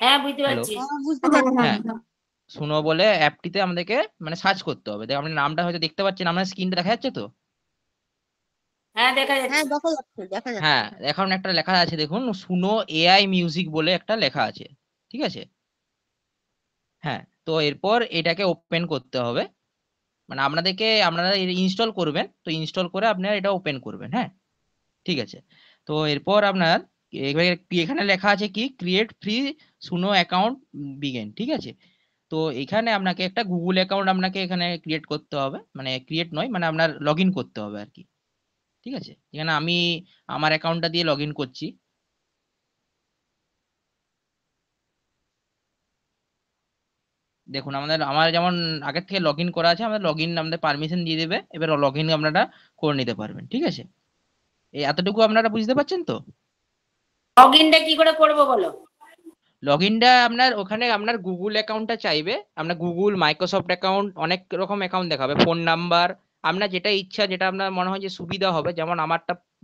হ্যাঁ বুঝতে হ্যালো, পারছি। বুঝতে পারছি। হ্যাঁ সুনো বলে অ্যাপটিতে আমাদেরকে মানে সার্চ করতে হবে। দেখ আপনি নামটা হয়তো দেখতে পাচ্ছেন, আপনার স্ক্রিনটা দেখা যাচ্ছে তো? হ্যাঁ দেখা হ্যাঁ যাচ্ছে। দেখা যাচ্ছে, দেখা হ্যাঁ, যাচ্ছে। এখন একটা লেখা আছে দেখুন, সুনো এআই মিউজিক বলে একটা লেখা আছে, ঠিক আছে? হ্যাঁ, তো এরপর এটাকে ওপেন করতে হবে। মানে আপনারা ইনস্টল করবেন, তো ইনস্টল করে আপনারা এটা ওপেন করবেন। হ্যাঁ, ঠিক আছে। তো এরপর আপনার এখানে লেখা আছে কি, ক্রিয়েট ফ্রি সুনো অ্যাকাউন্ট বিগেন, ঠিক আছে? তো এখানে আপনাকে একটা গুগল অ্যাকাউন্ট আপনাকে এখানে ক্রিয়েট করতে হবে, মানে ক্রিয়েট নয়, মানে আপনার লগ ইন করতে হবে আর কি, ঠিক আছে? এখানে আমি আমার অ্যাকাউন্টটা দিয়ে লগ ইন করছি। দেখুন আমার যেমন আগের থেকে লগ ইন করা আছে, আমাদের লগ ইন আমাদের পারমিশন দিয়ে দেবে, এবার লগ ইন আপনারা করে নিতে পারবেন, ঠিক আছে? এই এতটুকু আপনারা বুঝতে পারছেন তো? লগ ইনটা কি করে করবো বলো? লগ ইনটা আপনার ওখানে আপনার গুগল অ্যাকাউন্টটা চাইবে, আপনার গুগল মাইক্রোসফট অ্যাকাউন্ট অনেক রকম অ্যাকাউন্ট দেখাবে, ফোন নাম্বার, আপনার যেটা ইচ্ছা, যেটা আপনার মনে হয় যে সুবিধা হবে। যেমন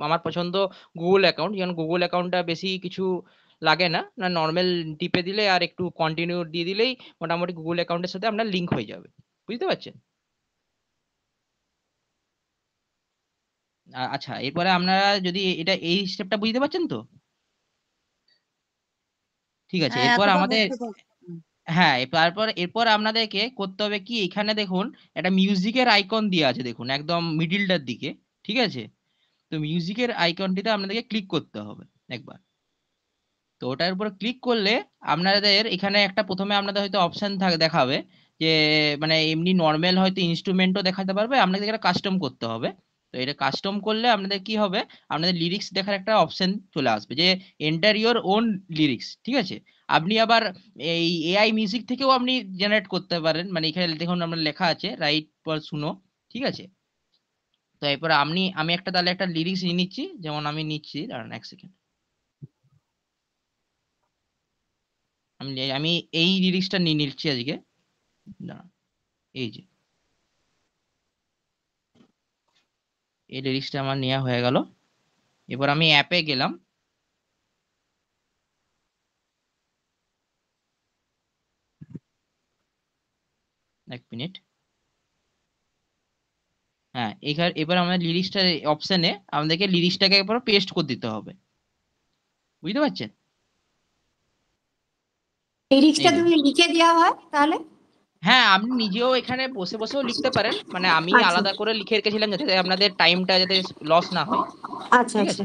আমার পছন্দ গুগল অ্যাকাউন্ট, যেমন গুগল অ্যাকাউন্টটা বেশি কিছু লাগে না, না নর্মাল টিপে দিলে আর একটু কন্টিনিউ দিয়ে দিলেই মোটামুটি গুগল অ্যাকাউন্টের সাথে আপনার লিঙ্ক হয়ে যাবে, বুঝতে পারছেন? আচ্ছা, এরপরে আপনারা যদি এটা এই স্টেপটা বুঝতে পারছেন তো? ঠিক আছে, হ্যাঁ এরপর এতটা আমাদের, বুঝতে পারছি। হ্যাঁ এরপর আপনাদেরকে করতে হবে কি, এখানে দেখুন একটা মিউজিকের আইকন দিয়ে আছে দেখুন একদম মিডিলটার দিকে, ঠিক আছে? তো মিউজিকের আইকনটিতে আপনাদেরকে ক্লিক করতে হবে একবার। তো ওটার উপর ক্লিক করলে আপনাদের এখানে একটা প্রথমে আপনাদের হয়তো অপশন দেখাবে যে মানে এমনি নর্মাল হয়তো ইনস্ট্রুমেন্টও দেখাতে পারবে, আপনাদের এটা কাস্টম করতে হবে। তো এটা কাস্টম করলে আপনাদের কি হবে, আপনাদের লিরিক্স দেখার একটা অপশন চলে আসবে যে এন্টার ইওর ওন লিরিক্স, ঠিক আছে? আপনি আবার এই এআই মিউজিক থেকেও আপনি জেনারেট করতে পারেন, মানে এখানে দেখুন আমরা লেখা আছে রাইট ফর শুনো, ঠিক আছে? তো এরপর আমি একটা তাহলে একটা লিরিক্স নিয়ে নিচ্ছি, যেমন আমি নিচ্ছি, দাঁড়ান এক সেকেন্ড। আমি এই লিরিক্সটা নিয়ে নিচ্ছি আজকে, দাঁড়ান। এই যে এই লিরিক্সটা আমার নেওয়া হয়ে গেল। এবার আমি অ্যাপে গেলাম, এক মিনিট। হ্যাঁ, এবার আমাদের লিরিক্সটা অপশনে আমাদেরকে লিরিক্সটাকে এবার পেস্ট করে দিতে হবে, বুঝতে পারছেন? লিরিক্সটা এই তুমি দেখুন, লিখে দেওয়া হয় তাহলে? হ্যাঁ আপনি নিজেও এখানে বসে বসেও লিখতে পারেন, মানে আমি আচ্ছা আলাদা করে লিখে রেখেছিলাম যাতে আপনাদের টাইমটা যাতে লস না হয়, আচ্ছা ঠিক আচ্ছা। আছে?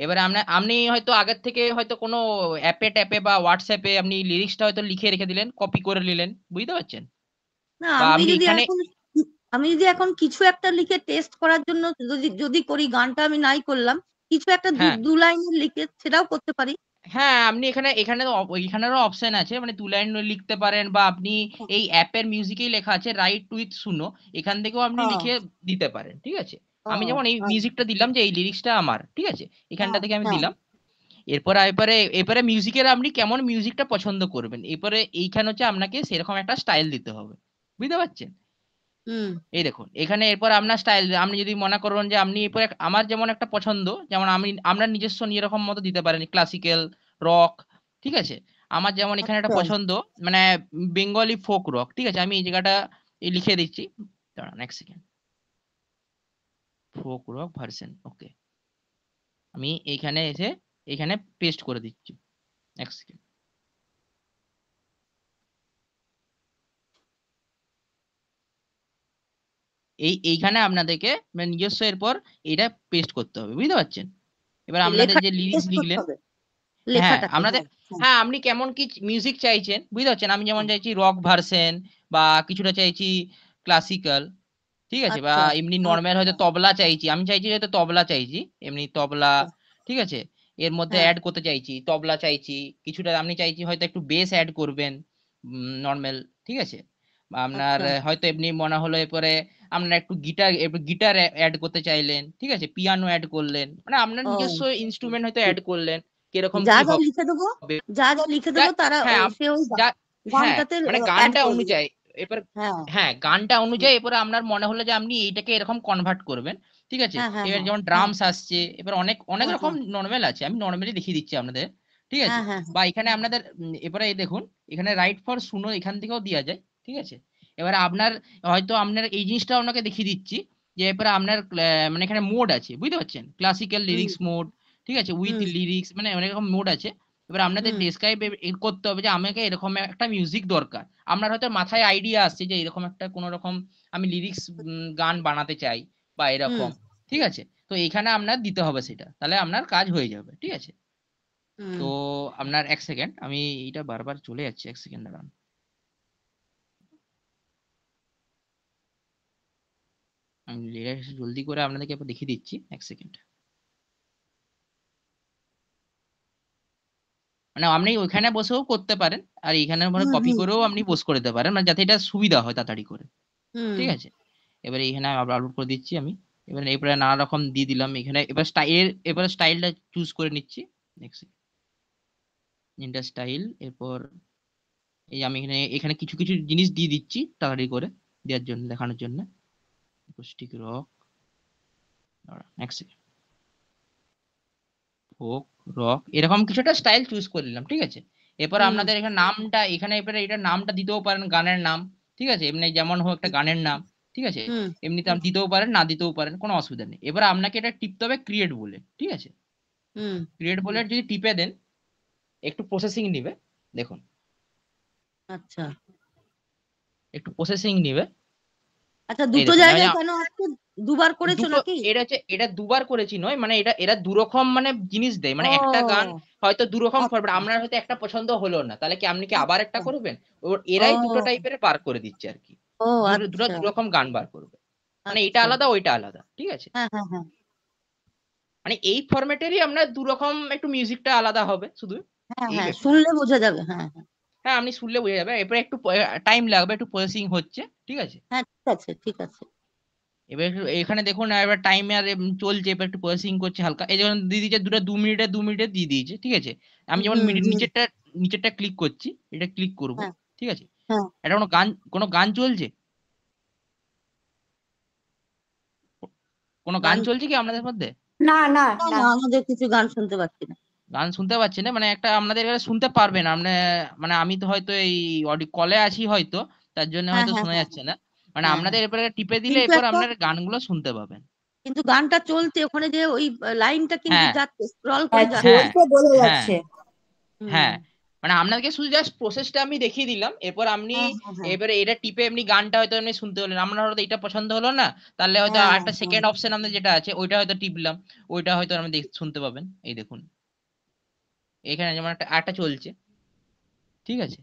এবারে আপনি হয়তো আগের থেকে হয়তো কোনো অ্যাপে ট্যাপে বা হোয়াটসঅ্যাপে আপনি লিরিক্সটা হয়তো লিখে রেখে দিলেন, কপি করে নিলেন, বুঝতে পারছেন? না বা আমি আপনি যদি এখানে, এখন, আমি যদি এখন কিছু একটা লিখে টেস্ট করার জন্য যদি যদি করি, গানটা আমি নাই করলাম, কিছু একটা দু হ্যাঁ দু লাইনের লিখে সেটাও করতে পারি। হ্যাঁ আপনি এখানেরও অপশন আছে, মানে 2 লাইন লিখতে পারেন, বা আপনি এই অ্যাপের মিউজিকেই লেখা আছে রাইট উইথ শুনো, এখান থেকেও আপনি হ্যাঁ লিখে দিতে পারেন, ঠিক আছে? আমি হ্যাঁ যেমন এই হ্যাঁ মিউজিকটা দিলাম যে এই লিরিক্সটা আমার, ঠিক আছে? এখানটা হ্যাঁ থেকে আমি হ্যাঁ। দিলাম। এরপরে এরপরে মিউজিকের আপনি কেমন মিউজিকটা পছন্দ করবেন, এরপরে এইখানে হচ্ছে আপনাকে সেরকম একটা স্টাইল দিতে হবে, বুঝতে পারছেন? হুম। এই দেখুন এখানে এরপর আপনার স্টাইল, আপনি যদি মনে করেন যে আপনি এরপরে আমার যেমন একটা পছন্দ, যেমন আপনার নিজস্ব এরকম মতো দিতে পারেন, ক্লাসিক্যাল, রক, ঠিক আছে? আমার যেমন এখানে একটা আচ্ছা। পছন্দ, মানে বেঙ্গলি ফোক রক, ঠিক আছে? আমি এই জায়গাটা লিখে দিচ্ছি, দাঁড়ান এক সেকেন্ড। ফোক রক ভার্সন, ওকে। আমি এইখানে এসে এখানে পেস্ট করে দিচ্ছি, এক সেকেন্ড। এইখানে আপনাদেরকে মানে নিজস্ব এরপর এটা পেস্ট করতে হবে, বুঝতে পারছেন? এবার এই আপনাদের যে লেখাটা লিরিক্স টেস্ট করতে লিখলেন, হবে, হ্যাঁ লেখাটাকে। আপনাদের, হ্যাঁ হ্যাঁ হ্যাঁ আপনি কেমন কি মিউজিক চাইছেন, বুঝতে পারছেন? আমি যেমন হ্যাঁ। চাইছি রক ভার্সন, বা কিছুটা চাইছি ক্লাসিক্যাল, ঠিক আছে? বা আচ্ছা। এমনি নর্মাল আচ্ছা হয়তো তবলা চাইছি, আমি চাইছি হয়তো তবলা চাইছি, এমনি তবলা, আচ্ছা। ঠিক আছে? এর মধ্যে হ্যাঁ অ্যাড করতে চাইছি তবলা চাইছি, কিছুটা আপনি চাইছি হয়তো একটু বেস অ্যাড করবেন, নর্মাল, ঠিক আছে? বা আপনার আচ্ছা। হয়তো এমনি মনে হলো এরপরে আপনার একটু গিটার অ্যাড করতে চাইলেন, ঠিক আছে? পিয়ানো অ্যাড করলেন, মানে আপনার নিজস্ব ও ইনস্ট্রুমেন্ট হয়তো অ্যাড করলেন, কিরকম যা কি যা হবে। লিখে দেবো, যা যা লিখে দেবো তারা হ্যাঁ সে ওই যা, হ্যাঁ গানটাতে মানে অ্যাড গানটা করে দিবে। অনুযায়ী এবার, হ্যাঁ হ্যাঁ গানটা অনুযায়ী এরপরে আপনার মনে হলো যে আপনি এইটাকে এরকম কনভার্ট করবেন, ঠিক আছে? হ্যাঁ হ্যাঁ এবার হ্যাঁ যেমন হ্যাঁ ড্রামস আসছে, এবার অনেক অনেক হ্যাঁ রকম হ্যাঁ নর্মাল আছে, আমি নর্মালি দেখিয়ে দিচ্ছি আপনাদের। ঠিক আছে? হ্যাঁ হ্যাঁ বা এখানে আপনাদের এবারে এই দেখুন এখানে রাইট ফর শুনো এখান থেকেও দেওয়া যায়, ঠিক আছে? এবারে আপনার হয়তো আপনার এই জিনিসটা আপনাকে দেখিয়ে দিচ্ছি যে এবারে আপনার মানে এখানে মোড আছে, বুঝতে পারছেন? ক্লাসিক্যাল হুম লিরিক্স মোড, ঠিক আছে, উইথ হুম লিরিক্স, মানে অনেক রকম মোড আছে। এবার আপনাদের হুম ডেসক্রাইব করতে হবে যে আমাকে এরকম একটা মিউজিক দরকার। আপনার হয়তো মাথায় আইডিয়া আসছে যে এরকম একটা কোন রকম আমি লিরিক্স গান বানাতে চাই বা হুম এরকম, ঠিক আছে? তো এখানে আপনার দিতে হবে সেটা, তাহলে আপনার কাজ হয়ে যাবে, ঠিক আছে? হুম তো আপনার এক সেকেন্ড, আমি এইটা বারবার চলে যাচ্ছে, এক সেকেন্ড দাঁড়ান। আমি লিরিক্স জলদি করে আপনাদেরকে একবার দেখিয়ে দিচ্ছি, এক সেকেন্ড। মানে আপনি ওইখানে বসেও করতে পারেন আর এখানে মানে হুম কপি হুম করেও আপনি পোস্ট করে দিতে পারেন, মানে যাতে এটা সুবিধা হয় তাড়াতাড়ি করে, হুম ঠিক আছে? এবারে এখানে আপলোড করে দিচ্ছি আমি। এবারে নানা রকম দিয়ে দিলাম এখানে। এবার স্টাইলটা চুজ করে নিচ্ছি। নেক্সট ইন্টার স্টাইল, এরপর এই আমি এখানে এখানে কিছু কিছু জিনিস দিয়ে দিচ্ছি তাড়াতাড়ি করে দেওয়ার জন্য, দেখানোর জন্য। Stick rock, next folk, rock, এরকম কিছু একটা স্টাইল চুজ করে নিলাম, ঠিক আছে? এরপর হুম আপনাদের এখানে নামটা, এখানে এবারে এটার নামটা দিতেও পারেন, গানের নাম, ঠিক আছে? এমনি যেমন হোক একটা গানের নাম, ঠিক আছে? হুম এমনিতে আপনি দিতেও পারেন, না দিতেও পারেন, কোনো অসুবিধা নেই। এবার আপনাকে এটা টিপতে হবে ক্রিয়েট বলে, ঠিক আছে? হুম ক্রিয়েট বলে যদি টিপে দেন একটু প্রসেসিং নিবে, দেখুন আচ্ছা একটু প্রসেসিং নিবে। আচ্ছা, এই দুটো দেখুন জায়গায় কেন আজকে দুবার করেছো দুটো, নাকি? এটা দুবার করেছি নয়, মানে এরা দুরকম মানে জিনিস দেয়, মানে একটা গান ও হয়তো দুরকম ফরম্যাট, আচ্ছা আপনার হয়তো একটা পছন্দ হলো না, তাহলে কি আপনি কি আবার একটা আচ্ছা করবেন? এরাই দুটো ও টাইপের বার করে দিচ্ছে আর কি, ও দুটো আচ্ছা দুরকম গান বার করবে, মানে এটা আচ্ছা আলাদা ওইটা আলাদা, ঠিক আছে? হ্যাঁ হ্যাঁ হ্যাঁ মানে এই ফরম্যাটেরই আপনার দুরকম একটু মিউজিকটা আলাদা হবে শুধু, হ্যাঁ এই হ্যাঁ ব্যাপার। শুনলে বোঝা যাবে হ্যাঁ হ্যাঁ হ্যাঁ আপনি শুনলে বোঝা যাবে, এরপরে একটু টাইম লাগবে, একটু প্রসেসিং হচ্ছে, ঠিক আছে? হ্যাঁ ঠিক আছে ঠিক আছে এবার এখানে দেখুন এবার টাইমার চলছে, এবার একটু প্রসেসিং করছে হালকা, এই যেমন দিয়ে দিয়েছে দুটো 2 মিনিটে দিয়ে দিয়েছে, ঠিক আছে? আমি যেমন হুম হুম নিচেরটা ক্লিক করছি, এটা ক্লিক করব, হ্যাঁ ঠিক আছে? হ্যাঁ এটা কোনো গান চলছে, কোনো গান গান চলছে কি আপনাদের মধ্যে? না না না না না আমাদের কিছু গান শুনতে পাচ্ছি না গান শুনতে পাচ্ছি না, মানে একটা আপনাদের এখানে শুনতে পারবেন আপনি, মানে আমি তো হয়তো এই অডিও কলে আছি হয়তো, তার জন্য হ্যাঁ হয়তো হ্যাঁ শোনা হ্যাঁ যাচ্ছে না। মানে হ্যাঁ আপনাদের হ্যাঁ এরপরে টিপে দিলে কিন্তু এরপর একটা আপনার গানগুলো শুনতে পাবেন। কিন্তু গানটা চলছে ওখানে যে ওই লাইনটা কিন্তু হ্যাঁ যাচ্ছে স্ক্রল করে হ্যাঁ যাচ্ছে হ্যাঁ চলছে বোঝা হ্যাঁ যাচ্ছে। হুম হ্যাঁ, মানে আপনাকে শুধু জাস্ট প্রসেসটা আমি দেখিয়ে দিলাম, এরপর আপনি হ্যাঁ হ্যাঁ হ্যাঁ এবারে এটা টিপে এমনি গানটা হয়তো এমনি শুনতে হলেন, আপনার হয়তো এটা পছন্দ হলো না, তাহলে হয়তো হ্যাঁ একটা হ্যাঁ সেকেন্ড অপশন আমাদের যেটা আছে ওইটা হয়তো টিপলাম, ওইটা হয়তো আপনি শুনতে পাবেন। এই দেখুন এখানে যেমন একটা চলছে, ঠিক আছে?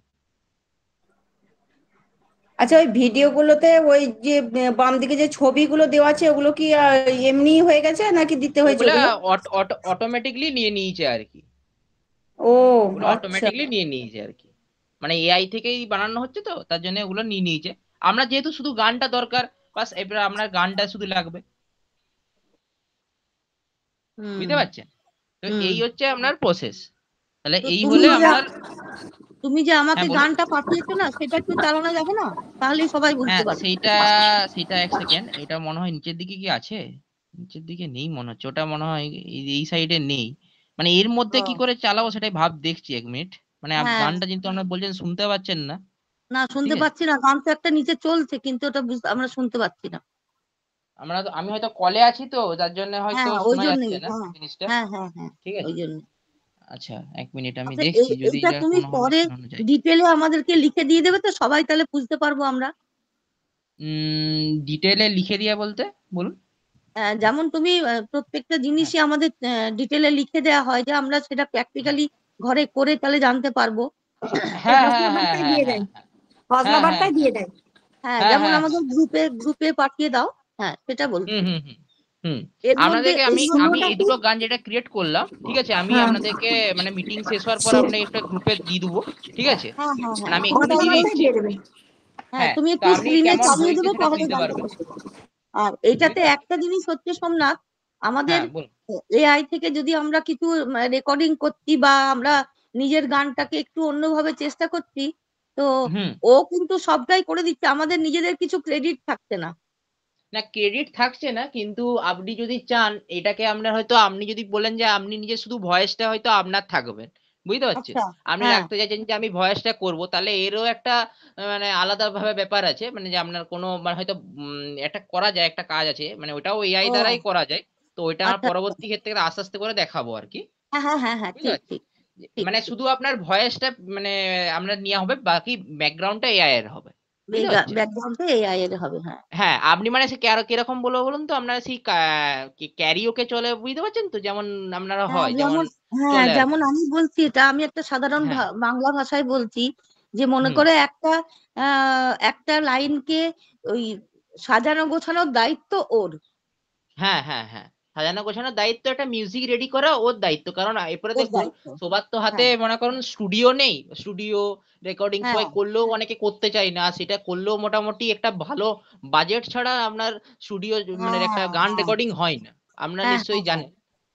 আচ্ছা, ওই ভিডিওগুলোতে ওই যে বাম দিকে যে ছবিগুলো দেওয়া আছে ওগুলো কি এমনি হয়ে গেছে নাকি দিতে হয়েছে ওগুলা ওগুলো? অটোমেটিকলি নিয়ে নিয়েছে আর কি, ও ওগুলো আচ্ছা অটোমেটিকলি নিয়ে নিয়েছে আর কি, মানে এআই থেকেই বানানো হচ্ছে তো তার জন্য ওগুলো নিয়ে নিয়েছে। আমরা যেহেতু শুধু গানটা দরকার, বাস এবার আপনার গানটা শুধু লাগবে, হুম বুঝতে পারছেন? তো হুম এই হচ্ছে আপনার প্রসেস, তাহলে তো এই তুমি হলে যে আপনার। তুমি যে আমাকে হ্যাঁ বলুন। গানটা পাঠিয়েছো না সেটা একটু চালানো যাবে না? তাহলেই সবাই বুঝতে হ্যাঁ পারবে। সেইটা এক সেকেন্ড, এটা মনে হয় নিচের দিকে কি আছে, নিচের দিকে নেই মনে হচ্ছে, ওটা মনে হয় এই সাইডে নেই, মানে এর মধ্যে কি ও করে চালাবো সেটাই দেখছি, 1 মিনিট। মানে হ্যাঁ গানটা যেহেতু আপনারা বলছেন শুনতে পাচ্ছেন না, না ঠিক শুনতে আছে? পাচ্ছি না, গান তো একটা নিচে চলছে কিন্তু ওটা আমরা শুনতে পাচ্ছি না। আমি হয়তো কলে আছি তো যার জন্য হয়তো হ্যাঁ ওই শোনা যাচ্ছে জন্যই না হ্যাঁ জিনিসটা, হ্যাঁ হ্যাঁ হ্যাঁ ঠিক ওই আছে? জন্য। আচ্ছা 1 মিনিট আমি আচ্ছা দেখছি যদি এইটা এটা তুমি কোনোভাবে পরে শোনানো যায়। ডিটেলে আমাদেরকে লিখে দিয়ে দেবে তো সবাই তাহলে বুঝতে পারবো আমরা। ডিটেলে লিখে দিয়া বলতে বলুন। যেমন তুমি প্রত্যেকটা হ্যাঁ জিনিসই আমাদের ডিটেলে লিখে দেওয়া হয় যে আমরা সেটা হ্যাঁ প্র্যাকটিক্যালি ঘরে করে তাহলে জানতে পারবো। হ্যাঁ প্রশ্ন হ্যাঁ হ্যাঁ বার্তায় হ্যাঁ দিয়ে হ্যাঁ দেয়, হ্যাঁ প্রশ্ন হ্যাঁ হ্যাঁ বার্তায় হ্যাঁ দিয়ে দেয়। হ্যাঁ হ্যাঁ যেমন হ্যাঁ আমাদের হ্যাঁ গ্রুপে গ্রুপে পাঠিয়ে দাও। হ্যাঁ সেটা বলছি। হুম হুম হুম হুম। এর মধ্যে আপনাদেরকে এর আমি আমি মধ্যে এই দুটো গান যেটা ক্রিয়েট করলাম, ঠিক আছে, আমি হ্যাঁ আপনাদেরকে মানে মিটিং শেষ হওয়ার পর আপনি একটা গ্রুপে দিয়ে দেবো, ঠিক আছে? হ্যাঁ হ্যাঁ মানে হ্যাঁ আমি এক্ষুনি প্রশ্ন ওটাই দিয়ে বলছি। বার্তায় দিচ্ছি। দিয়ে দেবে। হ্যাঁ হ্যাঁ, তুমি তা একটু আপনি স্ক্রিনে কেমন চালিয়ে হয়েছে দেবে সেটা তাহলে বুঝতে জানতে পারবেন, পারবো। আর এইটাতে বুঝতে পারছেন? একটা জিনিস হচ্ছে সোমনাথ, আমাদের হ্যাঁ বলুন। এআই থেকে যদি আমরা কিছু রেকর্ডিং করছি বা আমরা নিজের গানটাকে একটু অন্যভাবে চেষ্টা করছি, তো হুম। ও কিন্তু সবটাই করে দিচ্ছে, আমাদের নিজেদের কিছু ক্রেডিট থাকছে না। না ক্রেডিট থাকছে না, কিন্তু আপনি যদি চান এটাকে আপনার হয়তো আপনি যদি বলেন যে আপনি নিজে শুধু ভয়েসটা হয়তো আপনার থাকবেন, বুঝতে পারছেন? আচ্ছা, আপনি হ্যাঁ, রাখতে চাইছেন যে আমি ভয়েসটা করব, তাহলে এরও একটা মানে আলাদা ভাবে ব্যাপার আছে, মানে যে আপনার কোনো মানে হয়তো একটা করা যায়, একটা কাজ আছে, মানে ওটাও এআই দ্বারাই ও করা যায়। তো ওইটা আমার আচ্ছা, আচ্ছা, পরবর্তী ক্ষেত্রে আস্তে আস্তে করে দেখাবো আর কি। হ্যাঁ, হ্যাঁ, হ্যাঁ, হ্যাঁ, বুঝতে ঠিক, পারছেন? ঠিক, ঠিক, মানে ঠিক। শুধু আপনার ভয়েসটা মানে আমরা নেওয়া হবে, বাকি ব্যাকগ্রাউন্ডটা এআই এর হবে। বুঝতে পারছেন? ব্যাকগ্রাউন্ডে এআই এর হবে, হ্যাঁ। হ্যাঁ, আপনি মানে সে কিরকম বলবো বলুন তো, আপনার সেই ক্যারিওকে চলে, বুঝতে পারছেন তো, যেমন আপনারা হ্যাঁ হয় যেমন যেমন, হ্যাঁ চলে আর যেমন কি। আমি বলছি, এটা আমি একটা সাধারণ হ্যাঁ। বাংলা ভাষায় বলছি, যে মনে হুম। করে একটা লাইনকে ওই সাজানো গোছানোর দায়িত্ব ওর। হ্যাঁ, হ্যাঁ, হ্যাঁ। সাজানো গোছানোর দায়িত্ব, একটা মিউজিক রেডি করা ওর দায়িত্ব। কারণ এরপরে ওর দেখুন, দায়িত্ব। সবার তো হাতে হ্যাঁ, মনে করুন স্টুডিও নেই। স্টুডিও রেকর্ডিং হ্যাঁ, সবাই করলেও অনেকে করতে চায় না। সেটা করলেও মোটামুটি একটা ভালো বাজেট ছাড়া আপনার স্টুডিও মানে হ্যাঁ, একটা গান হ্যাঁ, রেকর্ডিং হয় না। আপনারা হ্যাঁ, হ্যাঁ, নিশ্চয়ই হ্যাঁ, জানেন।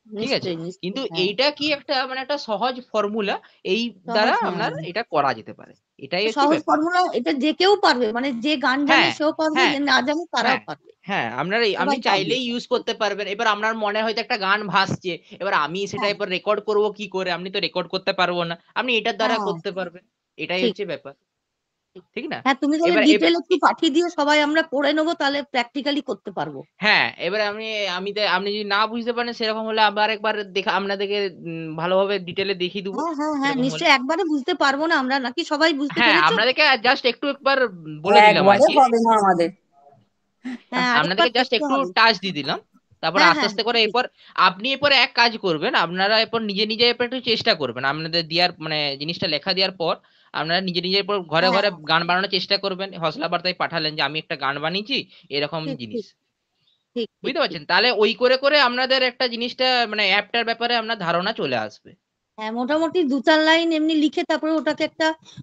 ঠিক আছে? নিশ্চয়ই, কিন্তু নিশ্চয়ই, হ্যাঁ, এইটা কি একটা মানে একটা সহজ ফর্মুলা, এই দ্বারা সহজ, হ্যাঁ, আপনার এটা করা যেতে পারে। এটাই হচ্ছে সহজ ব্যাপার। ফর্মুলা, এটা যে কেউ পারবে, মানে যে গান জানে হ্যাঁ, সেও পারবে, হ্যাঁ, যে না জানে তারাও হ্যাঁ, পারবে, হ্যাঁ। আপনি সবাই পারবে। চাইলেই ইউজ করতে পারবেন। এবার আপনার মনে হয়তো একটা গান ভাসছে। এবার আমি সেটা হ্যাঁ, এবার রেকর্ড করব কি করে? আপনি তো রেকর্ড করতে পারবো না। আপনি এটার দ্বারা হ্যাঁ, করতে পারবেন। এটাই ঠিক, হচ্ছে ব্যাপার। ঠিক। ঠিক না? হ্যাঁ, তুমি তাহলে এবার ডিটেল একটু পাঠিয়ে দিও, সবাই আমরা করে নেবো, তাহলে প্র্যাকটিক্যালি করতে পারবো। হ্যাঁ, এবারে আপনি যদি না বুঝতে পারেন, সেরকম হলে আবার একবার আপনাদেরকে ভালোভাবে ডিটেইলে দেখিয়ে দেবো। হ্যাঁ, হ্যাঁ, হ্যাঁ, সেরকম হলে। নিশ্চয়ই, একবারে বুঝতে পারবো না আমরা, নাকি সবাই বুঝতে হ্যাঁ, পেরেছো? আপনাদেরকে জাস্ট একটু একবার বলে দিলাম একবারে আরকি। হবে না আমাদের। হ্যাঁ, আরেকবার আপনাদেরকে জাস্ট দেখতে একটু হবে। টাচ দিয়ে দিলাম। তারপর হ্যাঁ, আস্তে হ্যাঁ, আস্তে হ্যাঁ, করে ঠিক। এরপর আপনি এরপরে এক কাজ করবেন, আপনারা এরপর নিজে নিজে এরপর একটু চেষ্টা করবেন। আপনাদের দেওয়ার মানে জিনিসটা লেখা দেওয়ার পর আপনারা নিজে নিজে এরপর ঘরে হ্যাঁ, ঘরে হ্যাঁ, গান বানানোর চেষ্টা করবেন। হসলা বার্তায় পাঠালেন যে আমি একটা গান বানিয়েছি, এরকম ঠিক, জিনিস। ঠিক, ঠিক, ঠিক, বুঝতে ঠিক। পারছেন? তাহলে ওই করে করে আপনাদের একটা জিনিসটা মানে অ্যাপটার ব্যাপারে আপনার ধারণা চলে আসবে। হ্যাঁ, মোটামুটি 2-4 লাইন এমনি লিখে তারপরে ওটাকে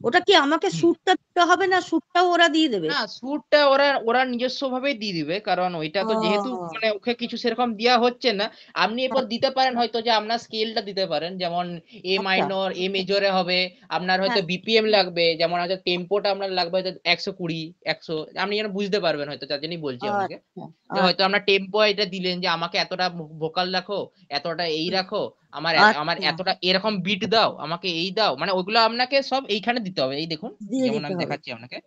ওটা কি আমাকে হুম। সুরটা দিতে হবে, না সুরটাও ওরা দিয়ে দেবে? না, সুরটা ওরা ওরা নিজস্ব ভাবেই দিয়ে দিবে, কারণ ওইটা তো যেহেতু ও মানে ওকে কিছু সেরকম দেওয়া হচ্ছে না। আপনি এরপর আচ্ছা, দিতে পারেন হয়তো যে আপনার স্কেলটা দিতে পারেন, যেমন এ আচ্ছা, মাইনর, এ মেজরে হবে। আপনার হয়তো হ্যাঁ, বিপিএম লাগবে, যেমন হয়তো টেম্পোটা আপনার লাগবে হয়তো 120, 100। আপনি যেন বুঝতে পারবেন, হয়তো তার জন্যই বলছি আপনাকে। আচ্ছা, যে হয়তো আচ্ছা, আপনার টেম্পো এটা দিলেন যে আমাকে এতটা ভোকাল রাখো, এতটা এই রাখো, আমার আচ্ছা, এতটা এরকম বিট দাও, আমাকে এই দাও, মানে ওগুলো আপনাকে সব এইখানে দিতে হবে। এই দেখুন, দিয়ে যেমন দিতে আমি হবে। দেখাচ্ছি আপনাকে।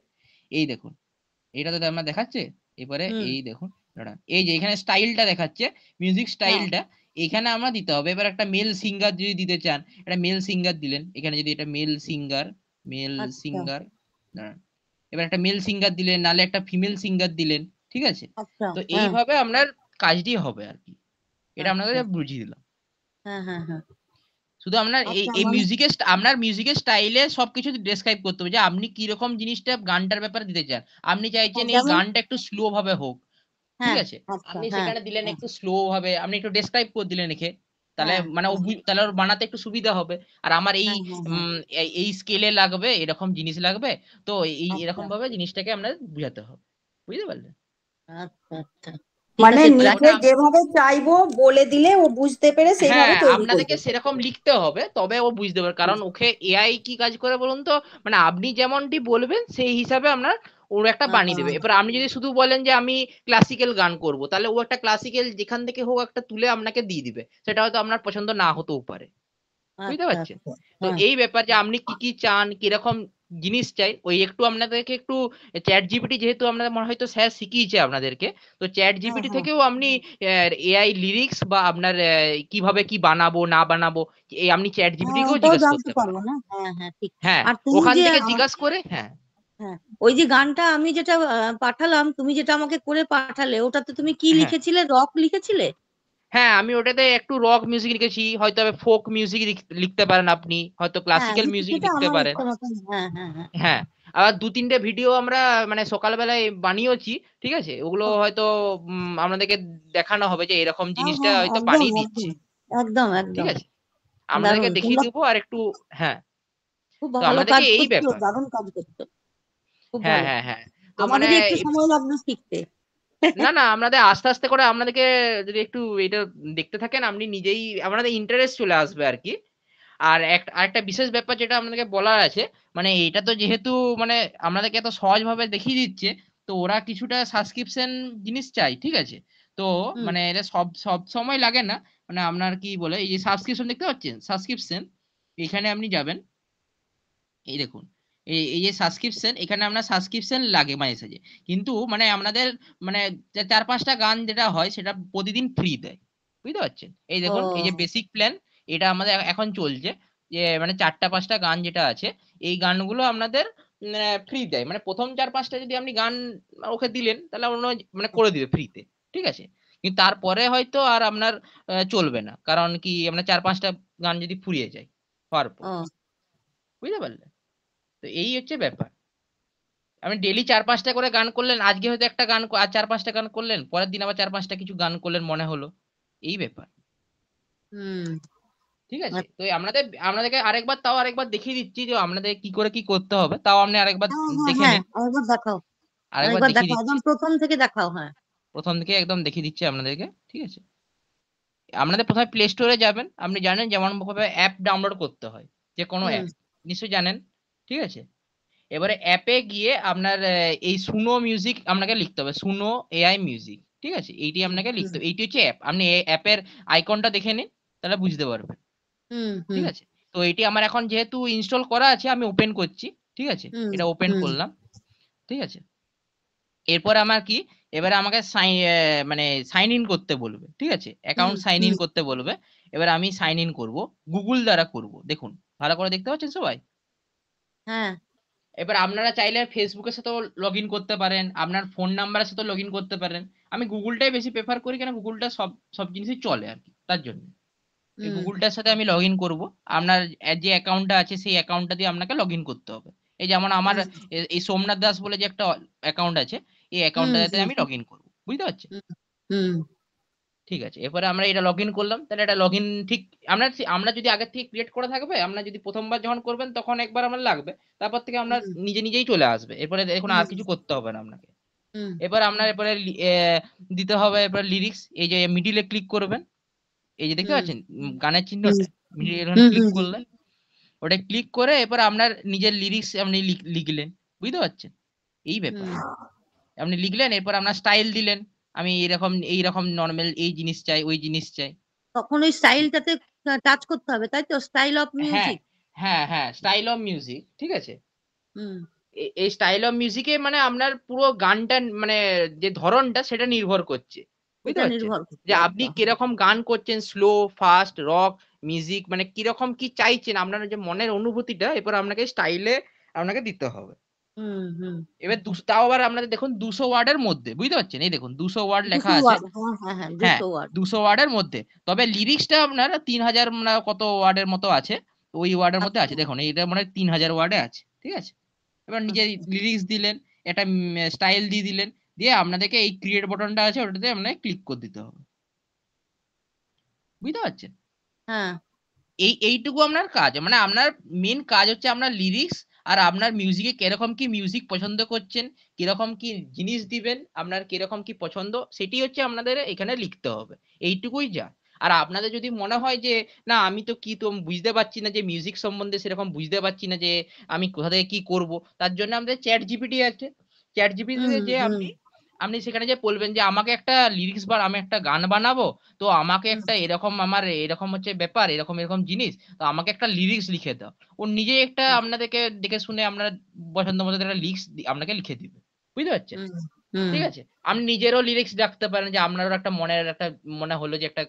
এই দেখুন, এটা তো আমার দেখাচ্ছে। এবারে হুম, এই দেখুন, দাঁড়ান, এই যে এখানে স্টাইলটা দেখাচ্ছে, মিউজিক হ্যাঁ, স্টাইলটা এখানে আমরা দিতে হবে। এবার একটা মেল সিঙ্গার যদি দিতে চান, একটা মেল সিঙ্গার দিলেন এখানে, যদি এটা মেল সিঙ্গার, মেল আচ্ছা, সিঙ্গার, দাঁড়ান, এবার একটা মেল সিঙ্গার দিলেন, নালে একটা ফিমেল সিঙ্গার দিলেন। ঠিক আছে? আচ্ছা, তো হ্যাঁ, এইভাবে আপনার কাজটি হবে আর কি। এটা আপনাকে আচ্ছা, বুঝিয়ে দিলাম। হ্যাঁ, হ্যাঁ, হ্যাঁ, শুধু আপনার এই আচ্ছা, এই মানে মিউজিকের আপনার মিউজিকের স্টাইলে সবকিছু ডেসক্রাইব করতে হবে, যে আপনি কি রকম জিনিসটা গানটার ব্যাপারে দিতে চান। আপনি চাইছেন এই যেমন, গানটা একটু স্লো ভাবে হোক, ঠিক হ্যাঁ, আছে? আচ্ছা, আপনি হ্যাঁ, সেখানে দিলেন হ্যাঁ, একটু স্লো ভাবে, আপনি একটু ডেসক্রাইব করে দিলেন লিখে। তাহলে হ্যাঁ, মানে হ্যাঁ, তাহলে ওর বানাতে একটু সুবিধা হবে। আর আমার এই হ্যাঁ, হ্যাঁ, হ্যাঁ, এই স্কেলে লাগবে, এরকম জিনিস লাগবে। তো এই আচ্ছা, এরকম ভাবে জিনিসটাকে আমরা বুঝাতে হবে। বুঝতে পারলেন? আচ্ছা, আচ্ছা, ঠিক মানে আছে, যেমন নিজে যেভাবে চাইবো বলে দিলে ও বুঝতে পেরে সেইভাবে হ্যাঁ, তৈরি আপনাদেরকে করবে। সেরকম লিখতে হবে, তবে ও বুঝতে পারবে। কারণ ওকে এআই কি কাজ করে বলুন তো, মানে আপনি যেমনটি বলবেন সেই হিসাবে আপনার ওর একটা বানিয়ে দেবে। এবার আপনি যদি শুধু বলেন যে আমি ক্লাসিক্যাল গান করব, তাহলে ও একটা ক্লাসিক্যাল যেখান থেকে হোক একটা তুলে আপনাকে দিয়ে দিবে। সেটা হয়তো আপনার পছন্দ না হতেও পারে। বুঝতে আচ্ছা, পারছেন? আচ্ছা, তো হ্যাঁ, এই ব্যাপার যে আপনি কি কি চান, কিরকম জিনিস চাই, ওই একটু আপনাদেরকে একটু চ্যাট জিপিটি, যেহেতু আপনাদের মনে হয়তো স্যার শিখিয়েছে আপনাদেরকে, তো চ্যাট হ্যাঁ, জিপিটি হ্যাঁ, থেকেও আপনি এআই লিরিক্স বা আপনার কিভাবে কি বানাবো না বানাবো, এই আপনি চ্যাট হ্যাঁ, জিপিটিকেও ওটাও জিজ্ঞেস জানতে করতে পারেন। পারবো না, হ্যাঁ, হ্যাঁ, ঠিক। হ্যাঁ, আর তুমি ওখান যে থেকে জিজ্ঞাসা করে। হ্যাঁ, হ্যাঁ, ওই যে গানটা আমি যেটা পাঠালাম, তুমি যেটা আমাকে করে পাঠালে, ওটাতে তুমি কি হ্যাঁ, লিখেছিলে, রক লিখেছিলে? হ্যাঁ, আমি ওটাতে একটু রক মিউজিক লিখেছি, হয়তো ফোক মিউজিক লিখতে পারেন, আপনি হয়তো হ্যাঁ, ক্লাসিক্যাল মিউজিক যেটা লিখতে আমার পারেন। ইচ্ছা মতন, হ্যাঁ, হ্যাঁ, হ্যাঁ, হ্যাঁ, আবার ২-৩টে ভিডিও আমরা মানে সকালবেলায় বানিয়েছি। ঠিক আছে? ওগুলো ও, হয়তো আপনাদেরকে দেখানো হবে যে এরকম হ্যাঁ, জিনিসটা হ্যাঁ, হয়তো একদম, বানিয়ে দিচ্ছি। একদম, একদম, ঠিক একদম, আছে? আপনাদেরকে দারুণ, দেখিয়ে তোমরা দেবো আর একটু। হ্যাঁ, খুব তো ভালো আপনাদেরকে কাজ এই করছো, ব্যাপার। দারুণ কাজ করছো, খুব হ্যাঁ, ভালো। হ্যাঁ, হ্যাঁ। তো মানে আমাদেরই একটু সময় লাগবে শিখতে। না, না, আপনাদের আস্তে, আস্তে করে আপনাদেরকে যদি একটু এটা দেখতে থাকেন, আপনি নিজেই আপনাদের ইন্টারেস্ট চলে আসবে আরকি। আর আরেকটা বিশেষ ব্যাপার যেটা আপনাদেরকে বলার আছে, মানে এটা তো যেহেতু মানে আপনাদেরকে এত সহজভাবে দেখিয়ে দিচ্ছে, তো ওরা কিছুটা সাবস্ক্রিপশন জিনিস চাই। ঠিক আছে? তো হুম, মানে এটা সব সময় লাগে না। মানে আপনার কি বলে, এই যে সাবস্ক্রিপশন দেখতে পাচ্ছেন? সাবস্ক্রিপশন এখানে আপনি যাবেন, এই দেখুন এই যে সাবস্ক্রিপশন, এখানে আপনার সাবস্ক্রিপশন লাগে মাঝে সাঝে, কিন্তু মানে আপনাদের মানে 4-5টা গান যেটা হয় সেটা প্রতিদিন ফ্রি দেয়, বুঝতে পারছেন? এই দেখুন এই যে ও বেসিক প্ল্যান, এটা আমাদের এখন চলছে, যে মানে 4টা-5টা গান যেটা আছে এই গানগুলো আপনাদের ফ্রি দেয়, মানে প্রথম 4-5টা যদি আপনি গান ওকে দিলেন তাহলে অন্য মানে করে দিবে ফ্রিতে, ঠিক আছে? কিন্তু তারপরে হয়তো আর আপনার চলবে না, কারণ কি আপনার 4-5টা গান যদি ফুরিয়ে যায় হওয়ার পর, ও বুঝতে পারলেন? তো এই হচ্ছে ব্যাপার। আপনি ডেলি 4-5টা করে গান করলেন, আজকে হয়তো একটা গান আর 4-5টা গান করলেন, পরের দিন আবার 4-5টা কিছু গান করলেন মনে হলো, এই ব্যাপার, হুম ঠিক আছে? তো আপনাদেরকে আরেকবার দেখিয়ে দিচ্ছি যে আপনাদের কি করে কি করতে হবে, তাও আপনি আরেকবার হ্যাঁ হ্যাঁ দেখে হ্যাঁ নিন, আরেকবার দেখাও, আরেকবার আরেকবার দেখিয়ে দেখাও, দিচ্ছি, একদম প্রথম থেকে দেখাও। হ্যাঁ প্রথম থেকে একদম দেখিয়ে দিচ্ছি আপনাদেরকে, ঠিক আছে? আপনাদের প্রথমে প্লে স্টোরে যাবেন, আপনি জানেন যেমন ভাবে অ্যাপ ডাউনলোড করতে হয়, যে কোনো হুম অ্যাপ নিশ্চয়ই জানেন, ঠিক আছে? এবারে অ্যাপে গিয়ে আপনার এই সুনো মিউজিক আপনাকে লিখতে হবে, সুনো এআই মিউজিক, ঠিক আছে? এইটি আপনাকে লিখতে হুম হবে, এইটি হচ্ছে অ্যাপ, আপনি এই অ্যাপের আইকনটা দেখে নিন, তাহলে বুঝতে পারবেন, হুম ঠিক হুম আছে? তো এটি আমার এখন যেহেতু ইনস্টল করা আছে আমি ওপেন করছি, ঠিক আছে? হুম এটা ওপেন হুম করলাম, ঠিক আছে? এরপর আমার কি, এবারে আমাকে মানে সাইন ইন করতে বলবে, ঠিক আছে? হুম অ্যাকাউন্ট সাইন ইন হুম করতে বলবে, এবার আমি সাইন ইন করব, গুগল দ্বারা করব, দেখুন ভালো করে দেখতে পাচ্ছেন সবাই? হ্যাঁ এবার আপনারা চাইলে ফেসবুকের সাথেও লগ ইন করতে পারেন, আপনার ফোন নাম্বারের সাথেও লগ ইন করতে পারেন, আমি গুগলটাই বেশি প্রেফার করি, কেন গুগলটা সব সব জিনিসই চলে আর কি, তার জন্য এই হুম গুগলটার সাথে আমি লগ ইন করবো। আপনার যে অ্যাকাউন্টটা আছে সেই অ্যাকাউন্টটা দিয়ে আপনাকে লগ ইন করতে হবে, এই যেমন আমার হুম এই সোমনাথ দাস বলে যে একটা অ্যাকাউন্ট আছে, এই হুম অ্যাকাউন্টটাতে হুম আমি লগ ইন করবো, বুঝতে পারছেন? হুম হুম ঠিক আছে, এরপরে আমরা এটা লগ ইন করলাম, তাহলে এটা লগ ইন ঠিক আমরা আমরা যদি আগের থেকে ক্রিয়েট করা থাকবে, আমরা যদি প্রথমবার যখন করবেন তখন একবার আমার লাগবে, তারপর থেকে আমরা হুম নিজে নিজেই চলে আসবে, এরপরে দেখুন আর হুম কিছু করতে হবে না আপনাকে। হুম এবার আপনার এরপরে দিতে হবে এরপর লিরিক্স, এই যে মিডিলে ক্লিক করবেন, এই যে দেখতে হুম পাচ্ছেন গানের হুম চিহ্নটা, মিডিল এখানে হুম ক্লিক হুম করলে ওটা ক্লিক করে এরপর আপনার নিজের লিরিক্স আপনি লিখলেন, বুঝতে পারছেন? এই ব্যাপার, হুম আপনি লিখলেন, এরপর আপনার স্টাইল দিলেন, আমি এইরকম নর্মাল এই জিনিস চাই ওই জিনিস চাই। তখন ওই স্টাইলটাতে টাচ করতে হবে, তাই তো? স্টাইল অফ হ্যাঁ মিউজিক। হ্যাঁ হ্যাঁ, স্টাইল অফ মিউজিক, ঠিক আছে? হুম এই স্টাইল অফ মিউজিকে মানে আপনার পুরো গানটা মানে যে ধরনটা সেটা নির্ভর করছে, বুঝতে এটা পারছেন? নির্ভর করছে যে আপনি একদম। কিরকম গান করছেন, স্লো, ফাস্ট, রক, মিউজিক, মানে কিরকম কি চাইছেন, আপনার যে মনের অনুভূতিটা এরপর আপনাকে স্টাইলে আপনাকে দিতে হবে। হুম হুম এবার তাও আবার আপনাদের দেখুন 200 ওয়ার্ডের মধ্যে, বুঝতে পারছেন? এই দেখুন 200 ওয়ার্ড লেখা 200 আছে, ওয়ার্ড, হ্যাঁ হ্যাঁ হ্যাঁ হ্যাঁ 200 ওয়ার্ড। 200 ওয়ার্ডের মধ্যে, তবে লিরিক্সটা আপনার 3000 কত ওয়ার্ডের মতো আছে, তো ওই ওয়ার্ডের মধ্যে আচ্ছা আছে, দেখুন এইটা মানে 3000 ওয়ার্ডে আছে, ঠিক আছে? এবার নিজে আচ্ছা লিরিক্স দিলেন, একটা স্টাইল দিয়ে দিলেন, দিয়ে আপনাদেরকে এই ক্রিয়েট বাটনটা আছে ওটাতে আপনাকে ক্লিক করে দিতে হবে, বুঝতে পারছেন? হ্যাঁ এইটুকু আপনার কাজ, মানে আপনার মেন কাজ হচ্ছে আপনার লিরিক্স, আর আপনার মিউজিকে কিরকম কি মিউজিক পছন্দ করছেন, কিরকম কি জিনিস দিবেন, আপনার কিরকম কি পছন্দ সেটি হচ্ছে আপনাদের এখানে লিখতে হবে, এইটুকুই যা। আর আপনাদের যদি মনে হয় যে না আমি তো কি তো বুঝতে পারছি না, যে মিউজিক সম্বন্ধে সেরকম বুঝতে পারছি না, যে আমি কোথা থেকে কি করব, তার জন্য আমাদের চ্যাট জিপিটি আছে, চ্যাট হুম জিপিটিতে যে হুম আপনি আপনি সেখানে যে বলবেন যে আমাকে একটা লিরিক্স বা আমি একটা গান বানাবো, তো আমাকে হুম একটা এরকম আমার এরকম হচ্ছে ব্যাপার, এরকম এরকম জিনিস, তো আমাকে একটা লিরিক্স লিখে দাও, ও নিজেই একটা আপনাদেরকে দেখে শুনে আপনার পছন্দ মতো একটা লিরিক্স আপনাকে লিখে দিবে, বুঝতে পারছেন? হুম হুম ঠিক আছে, আপনি নিজেরও লিরিক্স রাখতে পারেন, যে আপনারও একটা মনের একটা মনে হলো যে একটা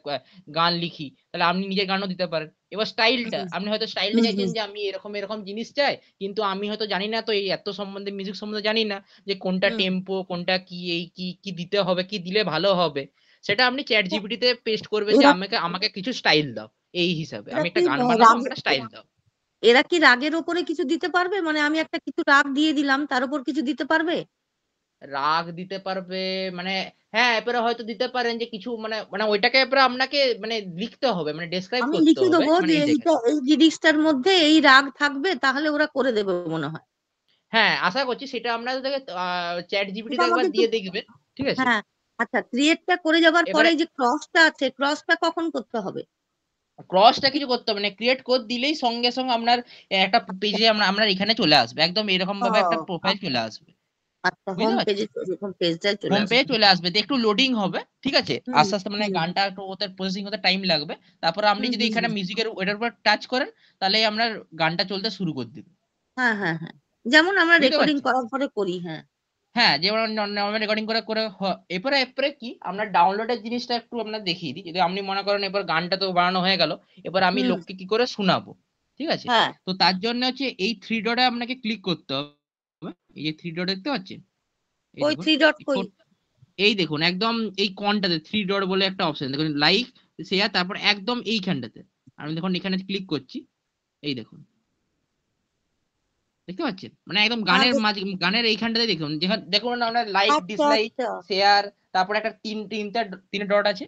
গান লিখি, তাহলে আপনি নিজের গানও দিতে পারেন। এবার স্টাইলটা, হুম আপনি হয়তো স্টাইলটা হুম চাইছেন হুম যে আমি এরকম এরকম জিনিস চাই, কিন্তু আমি হয়তো জানি না, তো এই এত সম্বন্ধে মিউজিক সম্বন্ধে জানি না, যে কোনটা হুম। টেম্পো কোনটা কি, এই কি কি দিতে হবে, কি দিলে ভালো হবে, সেটা আপনি চ্যাট জিপিটি তে পেস্ট করবেন যে এরা আমাকে আমাকে কিছু স্টাইল দাও, এই হিসাবে এরা আমি কি একটা গান বানাবো, রাগ, আমাকে একটা স্টাইল দাও। এরা কি রাগের ওপরে কিছু দিতে পারবে? মানে আমি একটা কিছু রাগ দিয়ে দিলাম, তার উপর কিছু দিতে পারবে? রাগ দিতে পারবে মানে, হ্যাঁ এরপরে হয়তো দিতে পারেন যে কিছু মানে মানে ওইটাকে এরপরে আপনাকে মানে লিখতে হবে, মানে ডেসক্রাইব আমি করতে লিখে হবে, দেবো মানে যে এই দেখেন। এইটা, এই লিরিক্সটার মধ্যে এই রাগ থাকবে, তাহলে ওরা করে দেবে মনে হয়। হ্যাঁ আশা করছি সেটা আপনাদেরকে চ্যাট এটা জিপিটিতে একবার আমাকে একটু, দিয়ে দেখবেন, ঠিক আছে? হ্যাঁ আচ্ছা, ক্রিয়েটটা করে যাবার পরে এবারে এই যে ক্রসটা আছে, ক্রসটা কখন করতে হবে? ক্রসটা কিছু করতে হবে না, ক্রিয়েট কোড দিলেই সঙ্গে সঙ্গে আপনার একটা পেজে আমরা আমরা এখানে চলে আসবে, একদম এরকম ভাবে একটা ও প্রোফাইল চলে আসবে, আচ্ছা, বুঝতে হোম পারছো? পেজে হোম পেজটাই চলে হোম আসবে। পেজে চলে আসবে, একটু লোডিং হবে, ঠিক আছে, হুম আস্তে আস্তে মানে হুম গানটা একটু ওদের প্রসেসিং হতে টাইম লাগবে। তারপর আপনি হুম যদি হুম এখানে হুম। মিউজিকের ওটার উপর টাচ করেন, তাহলে আপনার গানটা চলতে শুরু করে দিবে। হ্যাঁ হ্যাঁ হ্যাঁ, যেমন আমরা বুঝতে রেকর্ডিং পারছেন? করার পরে করি। হ্যাঁ হ্যাঁ, যেমন নর্মাল রেকর্ডিং করে করে এরপরে এরপরে কি আমরা ডাউনলোডের জিনিসটা একটু আপনার দেখিয়ে দিই। যদি আপনি মনে করেন এবার গানটা তো বানানো হয়ে গেল, এবার আমি হুম লোককে কি করে শোনাবো, ঠিক আছে? হ্যাঁ, তো তার জন্য হচ্ছে এই থ্রি ডটে আপনাকে ক্লিক করতে হবে। এই যে থ্রি ডট দেখতে পাচ্ছেন, এই ওই দেখুন, থ্রি ডট এই কই? এই দেখুন একদম এই কোণটাতে থ্রি ডট বলে একটা অপশন দেখুন, লাইক শেয়ার, তারপর একদম এইখানটাতে আমি দেখুন এখানে ক্লিক করছি, এই দেখুন, দেখতে পাচ্ছেন মানে একদম হ্যাঁ গানের মাঝে, গানের এইখানটাতে দেখুন, যেখানে দেখুন আমরা লাইক, আচ্ছা ডিসলাইক, আচ্ছা শেয়ার, তারপর একটা তিনটা ডট আছে,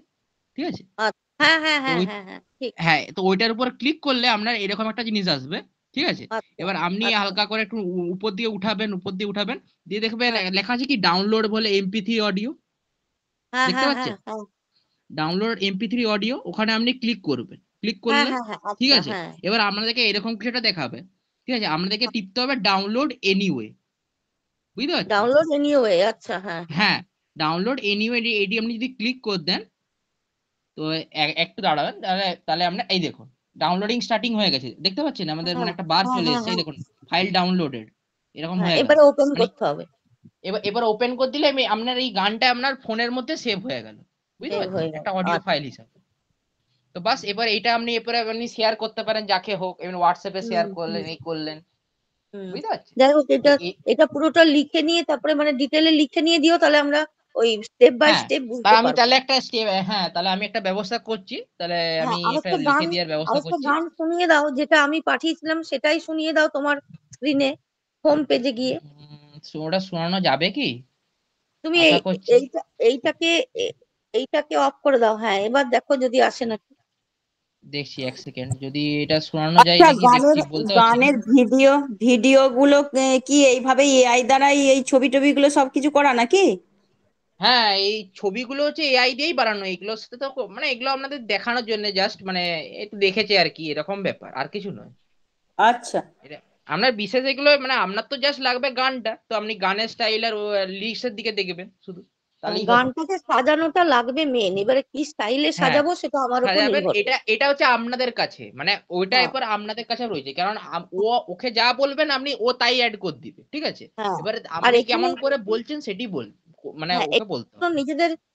ঠিক আছে? আচ্ছা, হ্যাঁ হ্যাঁ তো হ্যাঁ ওই, হ্যাঁ হ্যাঁ, ঠিক। হ্যাঁ, তো ওইটার উপর ক্লিক করলে আপনার এরকম একটা জিনিস আসবে, ঠিক আছে? আচ্ছা এবার আপনি আচ্ছা, হালকা করে একটু উপর দিয়ে উঠাবেন, উপর দিয়ে উঠাবেন, দিয়ে দেখবেন হ্যাঁ লেখা আছে কি ডাউনলোড বলে এমপি3 অডিও, হ্যাঁ দেখতে হ্যাঁ হ্যাঁ পাচ্ছেন? হ্যাঁ ডাউনলোড এমপি3 অডিও, ওখানে আপনি ক্লিক করবেন, ক্লিক হ্যাঁ করলে, হ্যাঁ হ্যাঁ, ঠিক আচ্ছা আছে, হ্যাঁ। এবার আপনাদেরকে এরকম কিছু একটা দেখাবে, ঠিক আছে, আপনাদেরকে টিপতে হবে ডাউনলোড এনিওয়ে, বুঝতে পারছেন? ডাউনলোড এনিওয়ে, আচ্ছা হ্যাঁ হ্যাঁ। হ্যাঁ, ডাউনলোড এনিওয়ে, এটি আপনি যদি ক্লিক করে দেন, তো একটু দাঁড়াবেন, তাহলে তাহলে আমরা এই দেখুন ডাউনলোডিং স্টার্টিং হয়ে গেছে, দেখতে পাচ্ছেন আমাদের হ্যাঁ মানে একটা বার হ্যাঁ চলে হ্যাঁ এসেছে, এই হ্যাঁ দেখুন ফাইল ডাউনলোডেড, এরকম হ্যাঁ, হয়ে গেল, এবারে ওপেন মানে করতে হবে। এবার এবার ওপেন করে দিলে আমি আপনার এই গানটা আপনার ফোনের মধ্যে সেভ হয়ে গেল, বুঝতে সেভ পারছেন, হয়ে গেল, একটা অডিও আচ্ছা। ফাইল হিসাবে। তো বাস এবার এটা আপনি এরপরে আপনি শেয়ার করতে পারেন যাকে হোক, এমনি হোয়াটসঅ্যাপে হুম শেয়ার করলেন, হুম এই করলেন, হুম। বুঝতে পারছেন? যাই হোক, তো এটা এটা পুরোটা লিখে নিয়ে তারপরে মানে ডিটেলে লিখে নিয়ে দিও, তাহলে আমরা ওই স্টেপ বাই হ্যাঁ, স্টেপ তা বুঝতে আমি পারবো। তাহলে একটা স্টেপ, হ্যাঁ তাহলে আমি একটা ব্যবস্থা করছি, তাহলে আমি হ্যাঁ, একটা লিখে দেওয়ার ব্যবস্থা আরেকটা করছি। গান শুনিয়ে দাও, যেটা আমি পাঠিয়েছিলাম সেটাই শুনিয়ে দাও তোমার স্ক্রিনে, হোম পেজে গিয়ে। ওটা শোনানো যাবে কি? তুমি আশা করছি। এইটা এইটাকে এইটাকে অফ করে দাও। হ্যাঁ, এবার দেখো যদি আসে নাকি। দেখছি এক সেকেন্ড, যদি এটা শোনানো যায় আচ্ছা, নাকি দেখ গানের ঠিক বলতে পারছি না। গানের ভিডিও গুলো কি এইভাবে এআই দ্বারাই এই ছবি টবি গুলো সবকিছু করা নাকি? হ্যাঁ, এই ছবিগুলো হচ্ছে এআই দিয়েই বানানো, এগুলোর সাথে তো মানে এগুলো আপনাদের দেখানোর জন্য জাস্ট মানে একটু দেখেছে আর কি, এরকম ব্যাপার, আর কিছু নয়। আচ্ছা, এটা আপনার বিশেষ এগুলো মানে আপনার তো জাস্ট লাগবে গানটা, তো আপনি গানের স্টাইল আর লিরিক্সের দিকে দেখবেন শুধু, তাহলেই হবে। গানটাকে সাজানোটা লাগবে মেন, এবারে কি স্টাইলে হ্যাঁ, সাজাবো সেটা আমার উপর সাজাবেন, নির্ভর এটা করবে। এটা হচ্ছে আপনাদের কাছে, মানে ওইটা হ্যাঁ এরপর আপনাদের কাছে রয়েছে, কারণ ও ওকে যা বলবেন আপনি ও তাই অ্যাড করে দিবে, ঠিক আছে? হ্যাঁ। এবারে আর আপনি এখানে, কেমন করে বলছেন সেটি বল, মানে হ্যাঁ, ওকে বলতে হবে।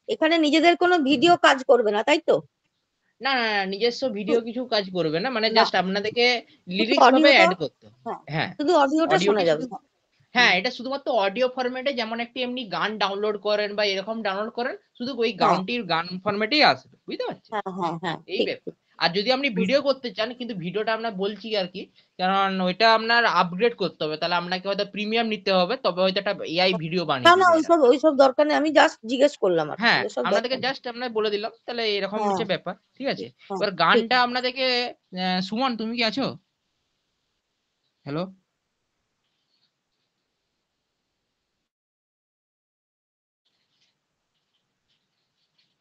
এখানে নিজেদের কোনো ভিডিও কাজ করবে না, তাই তো? না না না, নিজস্ব ভিডিও শু- কিছু কাজ করবে না, মানে না, জাস্ট আপনাদেরকে শুধু লিরিক্স ভাবে অডিওটা। অ্যাড করতে হবে। হ্যাঁ, হ্যাঁ, শুধু অডিওটা শোনা অডিওটি যাবে। শুধু, হ্যাঁ হ্যাঁ হুম, এটা শুধুমাত্র অডিও ফরম্যাটে, যেমন একটি এমনি গান ডাউনলোড করেন বা এরকম ডাউনলোড করেন, শুধু ওই হ্যাঁ গানটির গান ফরম্যাটেই আসবে, বুঝতে পারছেন? হ্যাঁ হ্যাঁ হ্যাঁ, এই ঠিক ব্যাপার। ঠিক। আর যদি আপনি ভিডিও করতে চান, কিন্তু ভিডিওটা আপনার বলছি আর কি, কারণ ওইটা আপনার আপগ্রেড করতে হবে, তাহলে আপনাকে হয়তো প্রিমিয়াম নিতে হবে, তবে হয়তো একটা এআই ভিডিও না বানিয়ে না, দিবে এরা। ওইসব ওইসব দরকার নেই, আমি জাস্ট জিজ্ঞেস করলাম আর কি, হ্যাঁ, ওইসব আপনাদেরকে দরকার নেই। জাস্ট আপনার বলে দিলাম, তাহলে এরকম হ্যাঁ হচ্ছে ব্যাপার, ঠিক আছে? হ্যাঁ, এবার ঠিক। গানটা আপনাদেরকে সুমন তুমি কি আছো? হ্যালো,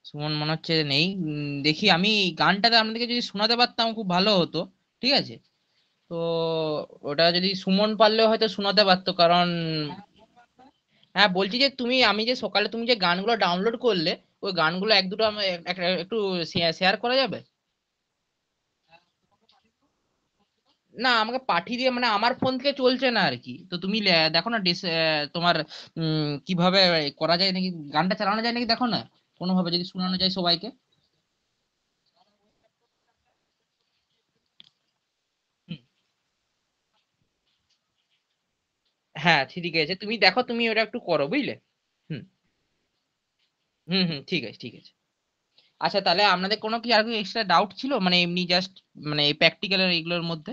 সুমন মনে হচ্ছে নেই। দেখি আমি এই গানটাতে আপনাদেরকে যদি শোনাতে পারতাম খুব ভালো হতো, ঠিক আছে? তো ওটা যদি সুমন পারলেও হয়তো শোনাতে পারতো, কারণ হ্যাঁ বলছি যে তুমি, আমি যে সকালে তুমি যে গানগুলো ডাউনলোড করলে, ওই গানগুলো এক দুটো একটু শেয়ার করা যাবে? না, আমাকে পাঠিয়ে দিয়ে মানে আমার ফোন থেকে চলছে না আর কি, তো তুমি দেখো না তোমার কিভাবে করা যায় নাকি, গানটা চালানো যায় নাকি দেখো না, কোনোভাবে যদি শোনানো যায় সবাইকে। হুম, হ্যাঁ ঠিক আছে, তুমি দেখো, তুমি ওটা একটু করো, বুঝলে? হুম হুম হুম, ঠিক আছে ঠিক আছে। আচ্ছা, তাহলে আপনাদের কোনো কি আর এক্সট্রা ডাউট ছিল, মানে এমনি জাস্ট মানে প্র্যাকটিক্যাল এগুলোর মধ্যে?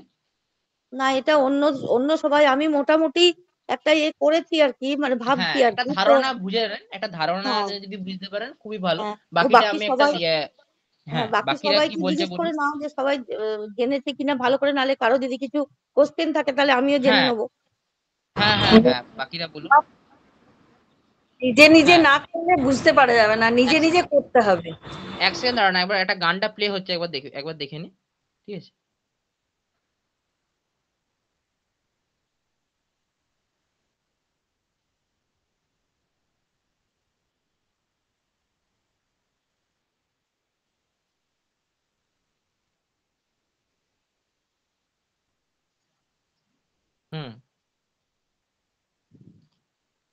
না, এটা অন্য অন্য সবাই, আমি মোটামুটি একটা করেছি আর কি, মানে হ্যাঁ, ভাবছি আর একটা কি তো। ধারণা বুঝে নেন, একটা ধারণা হ্যাঁ যদি বুঝতে পারেন খুবই ভালো। হ্যাঁ, তো বাকিটা বাকি আমি একটা সবাই, হ্যাঁ হ্যাঁ, বাকি বাকিরা কি সবাইকে বলছে জিজ্ঞেস করে বলুন। নাও যে সবাই জেনেছে কিনা ভালো করে, নালে কারো যদি কিছু কোশ্চেন থাকে তাহলে আমিও জেনে হ্যাঁ নেবো। হ্যাঁ হ্যাঁ হ্যাঁ, বাকিরা বলুন। নিজে নিজে হ্যাঁ, না করলে বুঝতে পারা যাবে না, নিজে এক নিজে করতে হবে। এক সেকেন্ড দাঁড়ান, একবার একটা গানটা প্লে হচ্ছে, একবার দেখে নি, ঠিক আছে? হুম,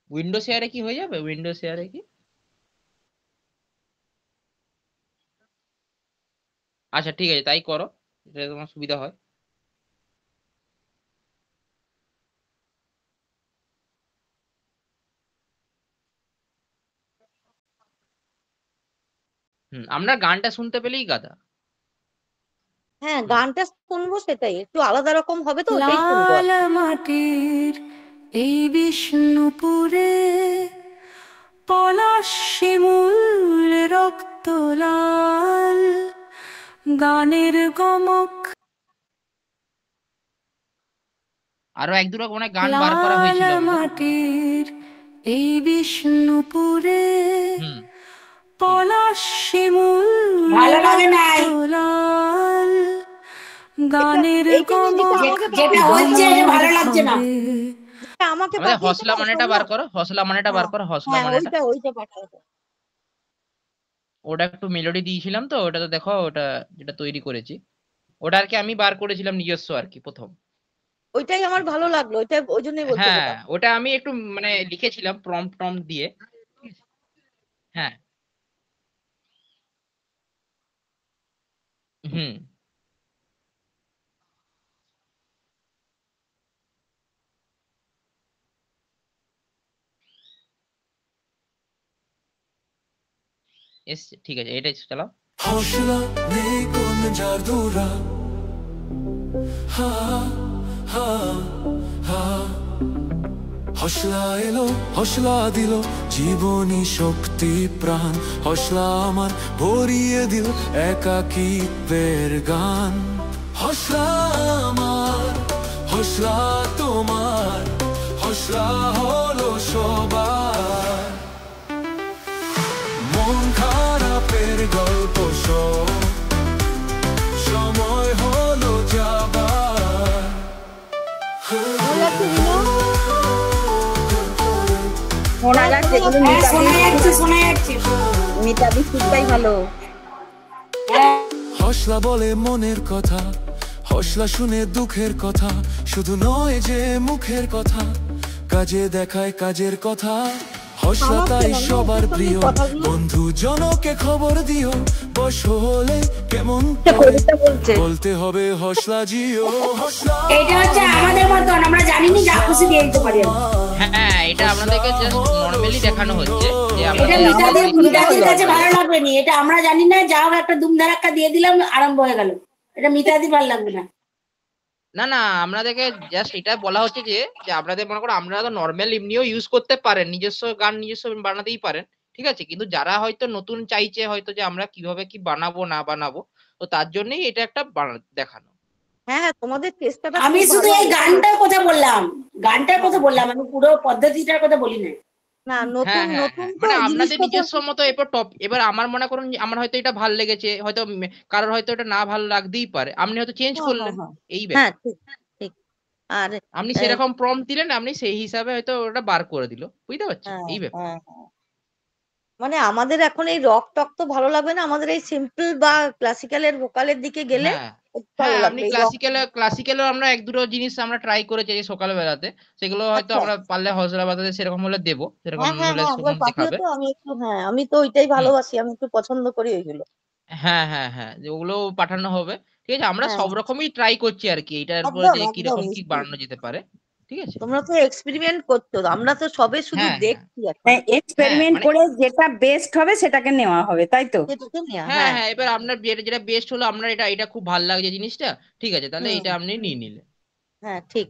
উইন্ডো শেয়ারে কি হয়ে যাবে? উইন্ডো শেয়ারে কি? আচ্ছা ঠিক আছে, তাই করো, এটা তোমার সুবিধা হয়। আমরা গানটা শুনতে পেলেই গাদা। হ্যাঁ, হুম, গানটা শুনবো, সেটাই একটু আলাদা রকম হবে, তো ওটাই শুনবো। লাল মাটির এই বিষ্ণুপুরে পলাশ শিমুল রক্ত লাল গানের গমক, আরো এক দুটো মানে গান বার করা লাল হয়েছিল আমাদের। মাটির এই বিষ্ণুপুরে হুম, পলাশ শিমুল ভালো লাগে নাই, রক্ত লাল গানের এইটা আমাকে যেটা হচ্ছে এটা ভালো লাগছে না। আমাকে আমাদের পাঠিয়েছে হসলা না, মানেটা শোনো। বার করো, হসলা মানেটা বার হ্যাঁ, করো, হসলা হ্যাঁ, মানেটা। ওইটা পাঠাবো। ওটা একটু মেলোডি দিয়েছিলাম তো, ওটা তো দেখো, ওটা যেটা তৈরি করেছি ওটা আর কি আমি বার করেছিলাম নিজস্ব আর কি প্রথম। ওইটাই আমার ভালো লাগলো, ওইটা ওই জন্যই বলতে হ্যাঁ, গেলাম। ওটা আমি একটু মানে লিখেছিলাম প্রম্পট টম্পট দিয়ে। হ্যাঁ। হুম। এসছে, ঠিক আছে, এটাই চালাও। हौसला नहीं कौन जादूरा हा हा हा हौसला एलो हौसला दिलो जीवनी शक्ति प्राण हौसला আমার ভরিয়ে দিল একাকিত্বের গান हौसला আমার हौसला তোমার हौसला হলো সবার মন খারাপের গল্প সব সময় হলো যাবার শোনা যাচ্ছে কিন্তু হ্যাঁ, শোনা যাচ্ছে। মিতাদি সুরটাই ভালো। হ্যাঁ, হসলা বলে মনের কথা হসলা শুনে দুঃখের কথা শুধু নয় যে মুখের কথা কাজে দেখায় কাজের কথা হসলা তাই সবার প্রিয় বন্ধু জনকে খবর দিও বস হলে কেমন কবিতা বলছে। বলতে হবে হসলা জিও হসলা এটা হচ্ছে আমাদের মতন, আমরা জানিনি, যা খুশি দিয়ে দিতে পারি আমরা। হ্যাঁ, এটা আপনাদেরকে জাস্ট নরমালি দেখানো হচ্ছে যে এটা আমাদের মিতাদির কাছে ভালো লাগবে নি, এটা আমরা জানি না, যা হোক একটা দুম ধারাক্কা দিয়ে দিলাম, আরম্ভ হয়ে গেল। এটা মিতাদির ভালো লাগবে না। না না, আপনাদেরকে জাস্ট এটা বলা হচ্ছে যে যে আপনাদের মনে করো আপনারা তো নর্মাল এমনিও ইউজ করতে পারেন, নিজস্ব গান নিজস্ব বানাতেই পারেন, ঠিক আছে, কিন্তু যারা হয়তো নতুন চাইছে হয়তো যে আমরা কিভাবে কি বানাবো না বানাবো, তো তার জন্যই এটা একটা দেখানো। হ্যাঁ, হ্যাঁ, তোমাদের চেষ্টাটা আমি খুব শুধু ভালো। এই গানটার কথা বললাম, আমি পুরো পদ্ধতিটার কথা বলি না। না, হ্যাঁ নতুন হ্যাঁ নতুন হ্যাঁ, তো মানে আপনাদের জিনিসটা তো। নিজস্ব মতো এবার এবার আমার মনে করুন যে আমার হয়তো এটা ভালো লেগেছে, হয়তো কারোর হয়তো এটা না ভালো লাগতেই পারে, আপনি হয়তো চেঞ্জ হ্যাঁ, করলেন, হ্যাঁ, এই হ্যাঁ, ব্যাপার। ঠিক ঠিক। আর আপনি আহ, সেরকম প্রম্পট দিলেন, আপনি সেই হিসাবে হয়তো ওটা বার করে দিল, বুঝতে পারছেন, হ্যাঁ, এই ব্যাপার। হ্যাঁ, হ্যাঁ। মানে আমাদের এখন এই রক টক তো ভালো লাগবে না, আমাদের এই সিম্পল বা ক্লাসিক্যালের ভোকালের দিকে গেলে হ্যাঁ একটু ভালো হ্যাঁ, আপনি লাগবে এই রক। ক্লাসিক্যালও আমরা এক দুটো জিনিস আমরা ট্রাই করেছি এই সকালবেলাতে, সেগুলো হয়তো আচ্ছা, আমরা পারলে হজরা বাজাতে সেরকম হলে দেবো, সেরকম হ্যাঁ, হ্যাঁ, হলে হ্যাঁ, একবার শোভন পাঠিয়ে দেখাবে। তো, আমি একটু, হ্যাঁ, আমি তো ওইটাই হুম। ভালোবাসি, আমি একটু পছন্দ করি ওইগুলো। হ্যাঁ হ্যাঁ হ্যাঁ, যে ওগুলো পাঠানো হবে, ঠিক আছে, আমরা হ্যাঁ, সব রকমই ট্রাই করছি আর কি এটার উপরে একদম যে একদম কিরকম কি বানানো যেতে পারে, ঠিক আছে। তোমরা তো এক্সপেরিমেন্ট করছো, আমরা তো সবে শুধু হ্যাঁ হ্যাঁ দেখছি এখন। এক্সপেরিমেন্ট মানে করে যেটা বেস্ট হবে সেটাকে নেওয়া হবে, তাই তো? সেটাকে নেওয়া, হ্যাঁ হ্যাঁ। হ্যাঁ, এবার আপনার যেটা যেটা বেস্ট হলো, আপনার এটা এটা খুব ভালো লাগছে জিনিসটা, ঠিক আছে, তাহলে হুম, এটা আপনি নিয়ে নিলেন। হ্যাঁ, ঠিক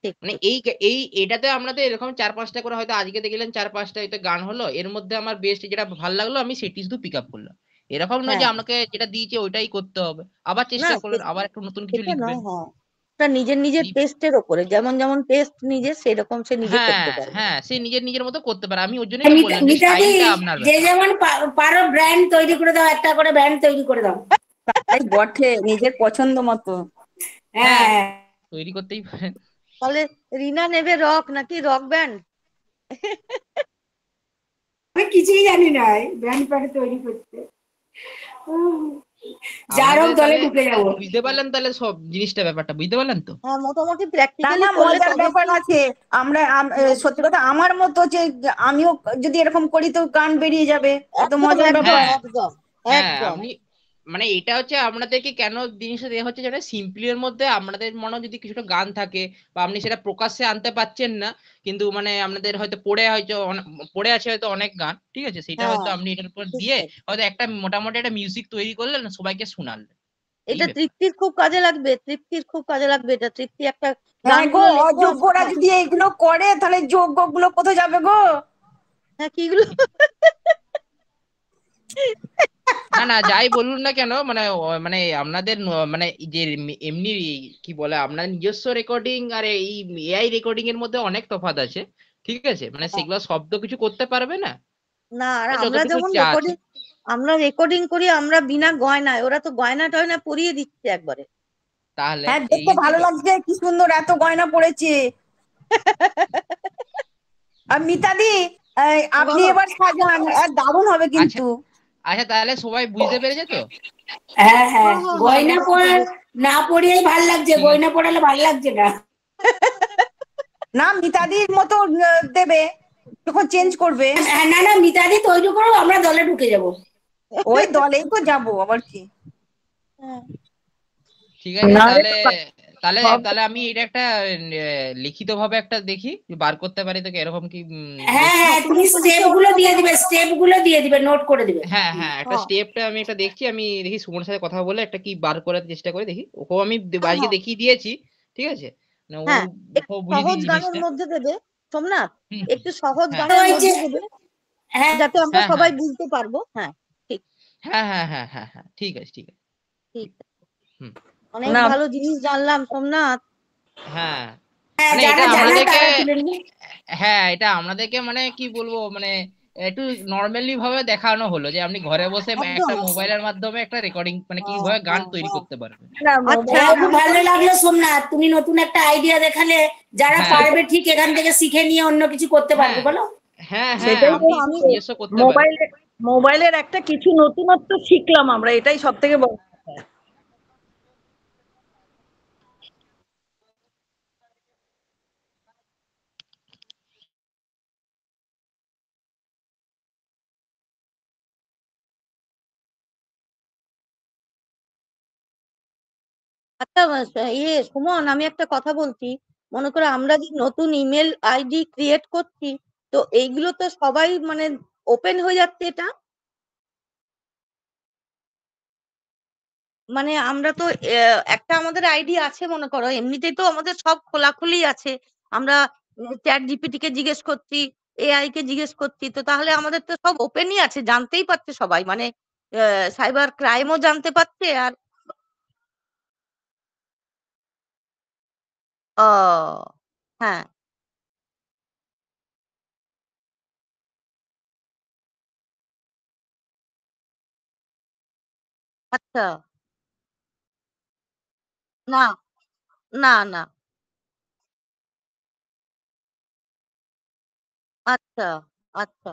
ঠিক মানে ঠিক। এই এটাতে আপনাদের এরকম 4-5টা করে হয়তো আজকে দেখলেন 4-5টা এটা গান হলো, এর মধ্যে আমার বেস্ট যেটা ভালো লাগলো আমি সেটি শুধু পিক আপ করলাম, এরকম নয় যে হ্যাঁ, আমাকে যেটা দিয়েছে ওইটাই করতে হবে, আবার না, চেষ্টা করলেন আবার একটু নতুন কিছু সেটা লিখবেন। নয়, হ্যাঁ, ওটা নিজের নিজের টেস্টের ওপরে, যেমন যেমন টেস্ট নিজের, সেরকম সে নিজে হ্যাঁ করতে পারবে। হ্যাঁ, সে নিজের নিজের মতো করতে পারে, আমি ওর জন্যই তো বললাম যে মিতাদি, স্টাইলটা আপনার যে ব্যাপার। যেমন পারো ব্র্যান্ড তৈরি করে দাও, একটা করে ব্র্যান্ড তৈরি করে দাও। তাই বটে, নিজের পছন্দ মতো। হ্যাঁ, হ্যাঁ, তৈরি করতেই পারেন। তাহলে রিনা নেবে রক নাকি রক ব্যান্ড? আমি কিছুই জানি না ব্র্যান্ড পারে তৈরি করতে। যার হোক আমাদের দলে তাহলে ঢুকে যাবো। বুঝতে পারলেন তাহলে সব জিনিসটা ব্যাপারটা বুঝতে পারলেন তো? হ্যাঁ, মোটামুটি না প্র্যাকটিক্যালি না, করলে মজার তবে ব্যাপার আছে। আমরা সত্যি কথা, আমার মতো যে আমিও যদি এরকম করি তো গান বেরিয়ে যাবে, এত একদম মজার একদম ব্যাপার। হ্যাঁ একদম হ্যাঁ একদম। আপনি মানে এটা হচ্ছে আপনাদেরকে কেন জিনিসটা দেওয়া হচ্ছে যেন সিম্পলির মধ্যে আপনাদের মনে যদি কিছুটা গান থাকে বা আপনি সেটা প্রকাশ্যে আনতে পারছেন না, কিন্তু মানে আপনাদের হয়তো পড়ে আছে হয়তো অনেক গান, ঠিক আছে, সেটা হ্যাঁ, হয়তো আপনি এটার উপর ঠিক দিয়ে তাই। হয়তো একটা মোটামুটি একটা মিউজিক তৈরি করলেন, সবাইকে শোনালেন, এই এটা ব্যাপার। তৃপ্তির খুব কাজে লাগবে, তৃপ্তির খুব কাজে লাগবে। এটা তৃপ্তি একটা হ্যাঁ গো, গানগুলো লেখো অযোগ্যরা যদি এইগুলো করে তাহলে যোগ্য গুলো কোথায় যাবে গো? হ্যাঁ কিগুলো না না যাই বলুন না কেন মানে মানে আপনাদের মানে যে এমনি কি বলে আপনার নিজস্ব রেকর্ডিং আর এই এআই রেকর্ডিং এর মধ্যে অনেক তফাৎ আছে, ঠিক আছে, মানে সেগুলো শব্দ কিছু করতে পারবে না, না, আর আমরা যতটুকু যেমন যা আছে। রেকর্ডিং করি আমরা বিনা গয়নায়, ওরা তো গয়না টয়না পরিয়ে দিচ্ছে একবারে। তাহলে হ্যাঁ, এই দেখতে হচ্ছে ভালো লাগছে, কি সুন্দর এত গয়না পড়েছে। আর মিতাদি, আপনি বলো। এবার সাজান, দারুণ হবে আচ্ছা কিন্তু। আচ্ছা তাহলে সবাই বুঝতে পেরেছে তো? হ্যাঁ হ্যাঁ, হ্যাঁ হ্যাঁ হ্যাঁ, গয়না মোটামুটি না পরিয়েই ভাল লাগছে, ঠিক আছে গয়না পরালে ভাল লাগছে না। না, মিতাদির মতো দেবে যখন চেঞ্জ করবে। হ্যাঁ, না না, মিতাদি তৈরি করো, আমরা দলে ঢুকে যাবো। ওই দলেই তো যাবো, আবার কি। হ্যাঁ। ঠিক আছে না রে তাহলে বাবা, তাহলে সব- তাহলে আমি এটা একটা লিখিত ভাবে একটা দেখি বার করতে পারি তোকে এরকম কি হ্যাঁ বলছি। হ্যাঁ, তুমি স্টেপ গুলো দিয়ে দিবে, স্টেপ গুলো দিয়ে দিবে, নোট করে দিবে। হ্যাঁ হ্যাঁ একটা হ্যাঁ স্টেপটা আমি একটা দেখছি, আমি দেখি সুমনের সাথে কথা বলে একটা কি বার করার চেষ্টা করে দেখি, ওকেও আমি হ্যাঁ আজকে হ্যাঁ দেখিয়ে দিয়েছি, ঠিক আছে, মানে হ্যাঁ, একটু ওকেও বুঝিয়ে সহজ দিয়েছি গানের জিনিসটা। মধ্যে দেবে সোমনাথ, হুম একটু সহজ হ্যাঁ গানের ওই যে, মধ্যে দেবে, হ্যাঁ যাতে আমরা হ্যাঁ সবাই হ্যাঁ বুঝতে পারবো। হ্যাঁ ঠিক হ্যাঁ হ্যাঁ হ্যাঁ হ্যাঁ হ্যাঁ ঠিক আছে ঠিক আছে। ঠিক। হুম অনেক না ভালো জিনিস জানলাম সোমনাথ। হ্যাঁ হ্যাঁ, মানে এটা যারা জানা আমাদেরকে তারা তুলে নিবে। হ্যাঁ এটা আমাদেরকে মানে কি বলবো মানে একটু নর্মালি ভাবে দেখানো হলো যে আপনি ঘরে বসে একদম একটা মোবাইলের মাধ্যমে একটা রেকর্ডিং মানে হ্যাঁ কিভাবে গান হ্যাঁ তৈরি হ্যাঁ। করতে পারবেন। না, আচ্ছা হ্যাঁ, খুব মনে ভালো করি লাগলো সোমনাথ, তুমি নতুন একটা আইডিয়া দেখালে, যারা হ্যাঁ পারবে ঠিক এখান থেকে শিখে নিয়ে অন্য কিছু করতে পারবে, হ্যাঁ বলো। হ্যাঁ হ্যাঁ সেটাই তো, আপনি আমি নিজস্ব করতে পারেন। মোবাইলে মোবাইলের একটা কিছু নতুনত্ব শিখলাম আমরা, এটাই সব থেকে বড় কথা। আচ্ছা সুমন, আমি একটা কথা বলছি। মনে করো আমরা যে নতুন ইমেল আইডি ক্রিয়েট করছি, তো এইগুলো তো সবাই মানে ওপেন হয়ে যাচ্ছে এটা, মানে আমরা তো একটা আমাদের আইডি আছে, মনে করো এমনিতেই তো আমাদের সব খোলাখুলি আছে। আমরা চ্যাট জিপিটি কে জিজ্ঞেস করছি, এআই কে জিজ্ঞেস করছি, তো তাহলে আমাদের তো সব ওপেনই আছে, জানতেই পারছে সবাই, মানে সাইবার ক্রাইমও জানতে পারছে। আর ও হ্যাঁ আচ্ছা, না না না, আচ্ছা আচ্ছা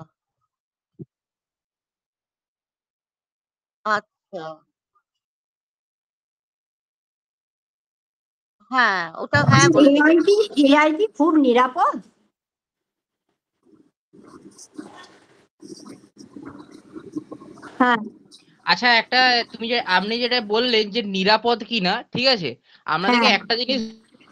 আচ্ছা, হ্যাঁ ওটা হ্যাঁ বলে দেখেছি। এআই কি খুব নিরাপদ? হ্যাঁ আচ্ছা একটা তুমি যে আপনি যেটা বললেন যে নিরাপদ কিনা, ঠিক আছে, আপনাদেরকে হ্যাঁ একটা জিনিস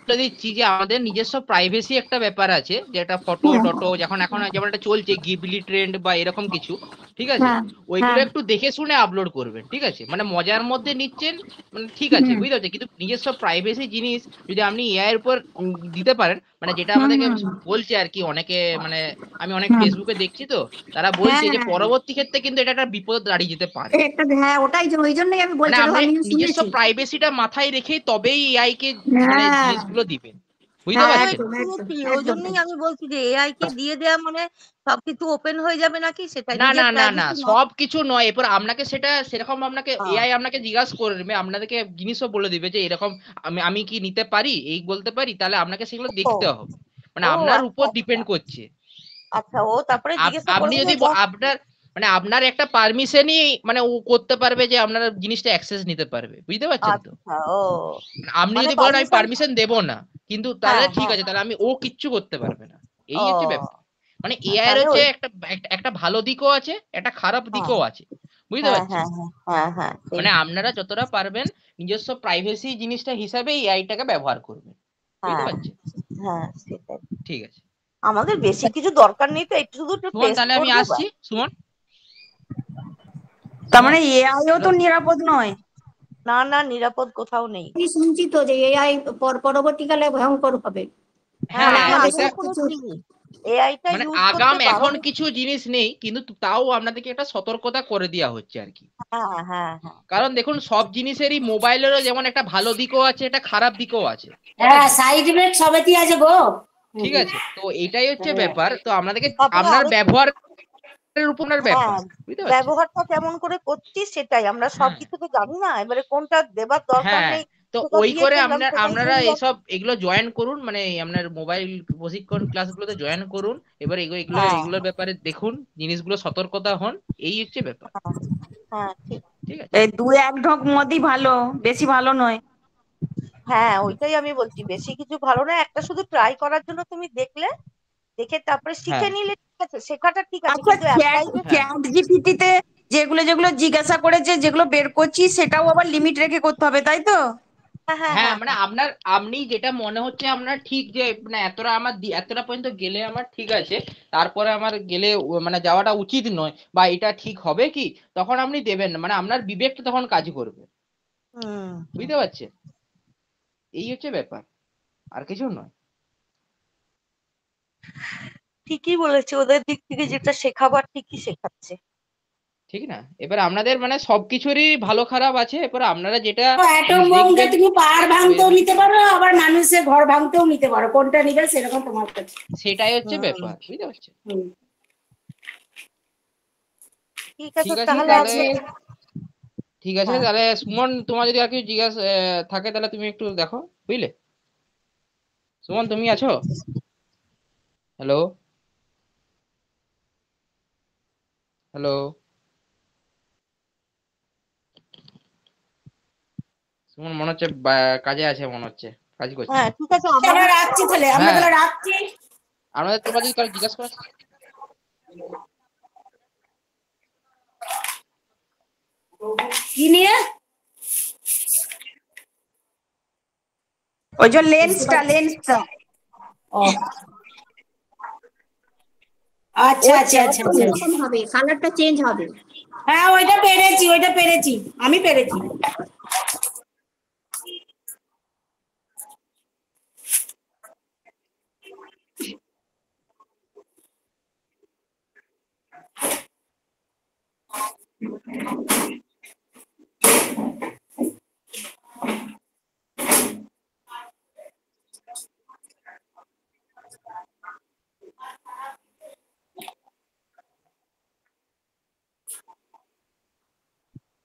বলে দিচ্ছি যে আমাদের নিজস্ব প্রাইভেসি একটা ব্যাপার আছে, যেটা ফটো টটো যখন এখন যেমন একটা চলছে গিবলি ট্রেন্ড বা এরকম কিছু, ঠিক আছে, হ্যাঁ ওইগুলো হ্যাঁ একটু দেখে শুনে আপলোড করবেন, ঠিক আছে, মানে মজার মধ্যে নিচ্ছেন মানে ঠিক আছে হুম বুঝতে পারছেন, কিন্তু নিজস্ব প্রাইভেসি জিনিস যদি আপনি এআই এর উপর দিতে পারেন, মানে যেটা হুম আমাদেরকে হুম বলছে আর কি অনেকে, মানে আমি অনেক হুম। ফেসবুকে দেখছি তো, তারা হ্যাঁ বলছে যে হ্যাঁ, পরবর্তী ক্ষেত্রে কিন্তু এটা একটা বিপদ দাঁড়িয়ে যেতে পারে, একটা হ্যাঁ, ওটাই ওই জন্যই আমি মানে বলছিলাম, আপনি আমিও নিজস্ব শুনেছি। প্রাইভেসিটা মাথায় রেখেই তবেই এআই কে মানে হ্যাঁ জিনিসগুলো দিবেন, বুঝতে হ্যাঁ, আমিও পারছেন? এটা একদম একদম শুনেছি, ওই একদম। জন্যই আমি বলছি যে এআই কে দিয়ে দেয়া মানে সবকিছু ওপেন হয়ে যাবে নাকি, সেটা না নিজের না না না প্রাইভেসি নয়। সব কিছু নয়, এরপর আপনাকে সেটা সেরকম আপনাকে হ্যাঁ, এআই আপনাকে জিজ্ঞাসা করবে, আপনাদেরকে জিনিসও বলে দিবে যে এরকম আমি আমি কি নিতে পারি এই বলতে পারি, তাহলে আপনাকে সেগুলো ও দেখতে হবে, মানে ও আপনার আচ্ছা উপর আচ্ছা ডিপেন্ড করছে। আচ্ছা, ও তারপরে জিজ্ঞাসা আপনি করবো যে যদি আপনার মানে আপনার একটা পারমিশনই মানে ও করতে পারবে যে আপনার জিনিসটা অ্যাক্সেস নিতে পারবে, বুঝতে পারছেন তো? আচ্ছা, ও আপনি মানে যদি বলেন আমি পারমিশন। পারমিশন দেবো না, কিন্তু তাহলে হ্যাঁ ঠিক হ্যাঁ। আছে, তাহলে আমি ও কিচ্ছু করতে পারবে না। এই ও হচ্ছে ব্যাপার। মানে এআই এর তাহলে হচ্ছে ওই, একটা ভালো দিকও আছে, একটা খারাপ হ্যাঁ দিকও আছে, বুঝতে হ্যাঁ পারছেন? হ্যাঁ হ্যাঁ হ্যাঁ সেই, মানে আপনারা যতটা পারবেন নিজস্ব প্রাইভেসি জিনিসটা হিসাবে এআইটাকে ব্যবহার করবেন, বুঝতে হ্যাঁ পারছেন? হ্যাঁ সেটাই। ঠিক আছে আমাদের বেশি কিছু দরকার নেই তো, একটু শুধু একটু সুমন, টেস্ট তাহলে আমি করবো আসছি। সুমন, তার সুমন, মানে এআইও তো হ্যালো। নিরাপদ নয়। না না, নিরাপদ কোথাও নেই। আমি শুনছি তো যে এআই পরবর্তীকালে ভয়ঙ্কর হবে। হ্যাঁ মানে হ্যাঁ, আমি আমাদের এটা আগেও সবকিছু শুনেছি এআইটা মানে ইউজ আগাম করতে এখন বারণ। কিছু জিনিস নেই, কিন্তু তাও আপনাদেরকে একটা সতর্কতা করে দেওয়া হচ্ছে আর কি। হ্যাঁ হ্যাঁ হ্যাঁ কারণ দেখুন সব জিনিসেরই মোবাইলেরও যেমন একটা ভালো দিকও আছে, একটা খারাপ দিকও আছে, ঠিক হ্যাঁ, আছে? সাইড ইফেক্ট সবেতেই আছে গো। ঠিক আছে, তো এটাই হচ্ছে হ্যাঁ। ব্যাপার। তো আপনাদেরকে তারপরে আপনার আরো, ব্যবহারের উপর আপনার হ্যাঁ ব্যাপার, বুঝতে পারছেন? ব্যবহারটা কেমন করে করছি সেটাই, আমরা হ্যাঁ সবকিছু তো জানি না, এবারে কোনটা দেবার দরকার হ্যাঁ, নেই তো সেটা ওই দিয়ে করে ফেললাম, সেটাই আপনারা ভুল এইসব এগুলো জয়েন করুন, মানে আপনার মোবাইল প্রশিক্ষণ ক্লাসগুলোতে জয়েন করুন। এবার হ্যাঁ এগুলোর ব্যাপারে দেখুন, জিনিসগুলো সতর্কতা হন, এই হচ্ছে ব্যাপার। হ্যাঁ হ্যাঁ ঠিক। ঠিক আছে, এই 2-1 ঢোক মদই ভালো, বেশি ভালো নয়। হ্যাঁ ওইটাই আমি বলছি, বেশি কিছু ভালো না, একটা শুধু ট্রাই করার জন্য তুমি দেখলে, দেখে তারপরে হ্যাঁ শিখে নিলে ঠিক আছে, শেখাটা ঠিক আছে, আচ্ছা, কিন্তু চ্যাট একটাই যে, হ্যাঁ চ্যাট জিপিটিতে যেগুলো যেগুলো জিজ্ঞাসা করেছে, যেগুলো বের করছি, সেটাও আবার লিমিট রেখে করতে হবে, তাই তো? হ্যাঁ হ্যাঁ হ্যাঁ, হ্যাঁ মানে হ্যাঁ আপনি যেটা মনে হচ্ছে আপনার ঠিক, যে মানে এতটা এতটা পর্যন্ত গেলে আমার ঠিক আছে, তারপরে আমার গেলে মানে যাওয়াটা উচিত নয়, বা এটা ঠিক হবে কি, তখন আপনি দেবেন না। মানে আপনার বিবেকটা তখন কাজ করবে, হুম হুম। বুঝতে পারছেন? এই হচ্ছে ব্যাপার, আর কিছু নয়। ঠিকই বলেছে, ওদের দিক থেকে যেটা শেখাবার ঠিকই শেখাচ্ছে। ঠিক না? এবার আপনাদের মানে সবকিছুরই ভালো খারাপ আছে, এবার আপনারা যেটা অ্যাটম বোমটা দেখবেন। তুমি পাহাড় ভাঙতেও নিতে পারো, আবার মানুষের ঘর ভাঙতেও নিতে পারো, কোনটা নিবে সেরকম তোমার কাছে। সেটাই হচ্ছে হুম ব্যাপার, বুঝতে পারছেন? হুম। ঠিক আছে ঠিক আছে ঠিক তাহলে তাহলে, আছে। ঠিক আছে হ্যাঁ তাহলে সুমন, তোমার যদি আর কিছু জিজ্ঞাসা থাকে তাহলে তুমি একটু দেখো, বুঝলে? সুমন, তুমি আছো? হ্যালো, হ্যালো, সুমন মনে হচ্ছে কাজে আছে, মনে হচ্ছে কাজ করছে। হ্যাঁ ঠিক আছে আমরা আমাদের। রাখছি তাহলে, আমরা হ্যাঁ, তাহলে রাখছি। আমাদের তোমার যদি কারো জিজ্ঞাসা করা কি নিয়ে? ওই যে লেন্সটা ও আচ্ছা ওর আচ্ছা আচ্ছা চারটা আচ্ছা। এরকম হবে, কালারটা চেঞ্জ হবে। হ্যাঁ, ওইটা পেরেছি, আমি পেরেছি।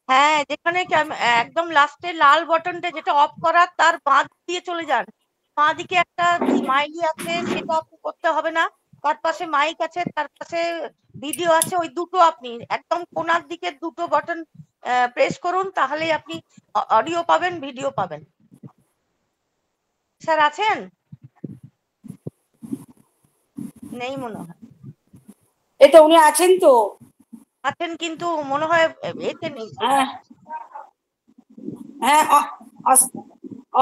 হ্যাঁ যেখানে একদম লাস্টে লাল বটনটা যেটা অফ করার, তার বাঁ দিয়ে চলে যান। বাঁ দিকে একটা স্মাইলি আছে, সেটা আপনি করতে হবে না। তার পাশে মাইক আছে, তার পাশে ভিডিও আছে, ওই দুটো আপনি একদম কোণার দিকে দুটো বটন প্রেস করুন, তাহলেই আপনি অডিও পাবেন, ভিডিও পাবেন। স্যার আছেন? নেই মনে হয়। এই তো উনি আছেন তো। আছেন কিন্তু মনে হয় এতে নেই। হ্যাঁ হ্যাঁ,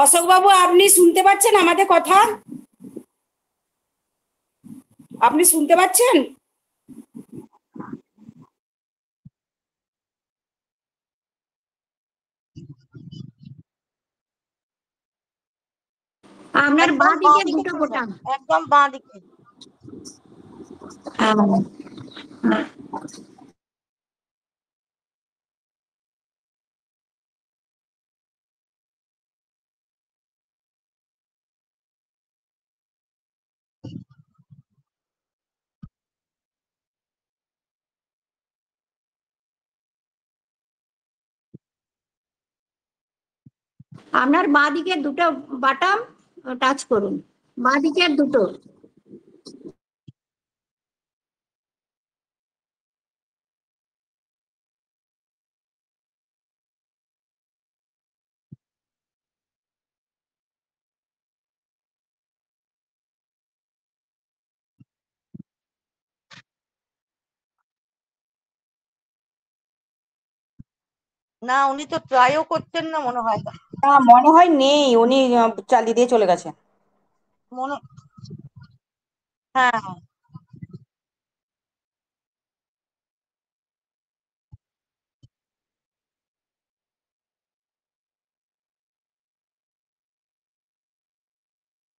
অশোক বাবু, আপনি শুনতে পাচ্ছেন আমাদের কথা? আপনি শুনতে পাচ্ছেন? আপনার একদম বাঁ বাঁ দিকে দিকে দুটো চলে যান, বোতাম। একদম বাঁ দিকে। আপনার বাঁ দিকে দুটো বাটাম টাচ করুন, বাঁ দিকে দুটো। না উনি তো ট্রাইও করছেন না মনে হয়। না মনে হয় নেই, উনি চালিয়ে দিয়ে চলে গেছে। মনে হ্যাঁ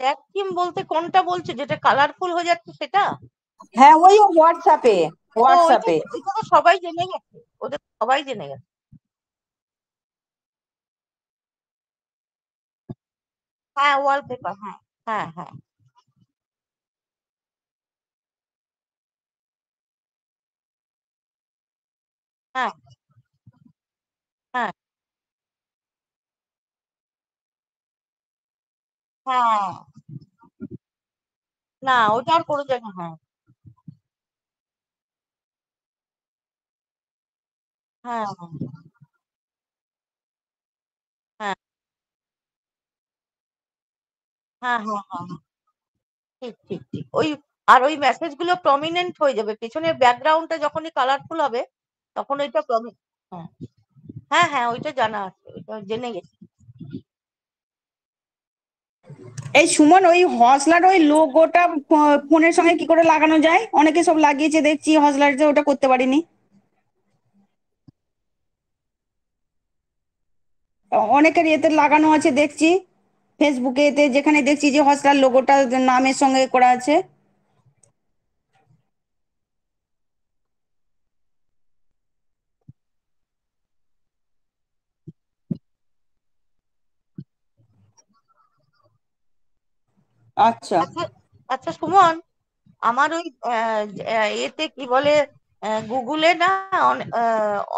ট্যাগ টিম বলতে কোনটা বলছে, যেটা কালারফুল হয়ে যাচ্ছে সেটা? হ্যাঁ ওই হোয়াটসঅ্যাপে, ও ওইটা হোয়াটসঅ্যাপে। ওইটা তো সবাই জেনে গেছে, ওদের সবাই জেনে গেছে। হ্যাঁ ওয়ালপেপার, হ্যাঁ হ্যাঁ হ্যাঁ হ্যাঁ হ্যাঁ হ্যাঁ না ওটা আর করে যায় না। হ্যাঁ হ্যাঁ হ্যাঁ হ্যাঁ হ্যাঁ হ্যাঁ হ্যাঁ, ঠিক ঠিক ঠিক ওই, আর ওই মেসেজ গুলো প্রমিনেন্ট হয়ে যাবে, পেছনের ব্যাকগ্রাউন্ডটা যখনই কালারফুল হবে তখন ওইটা হ্যাঁ হ্যাঁ হ্যাঁ ওইটা জানা আছে, ওইটা জেনে গেছি। এই সুমন, ওই হজলার ওই লোগোটা ফোনের সঙ্গে কি করে লাগানো যায়? অনেকে সব লাগিয়েছে দেখছি, হজলার যে ওটা করতে পারিনি। অনেকের এতে লাগানো আছে দেখছি, ফেসবুকে এতে যেখানে দেখছি যে হজলার লোগোটা নামের সঙ্গে করা আছে। আচ্ছা আচ্ছা আচ্ছা সুমন, আমার ওই এতে কি বলে গুগলে না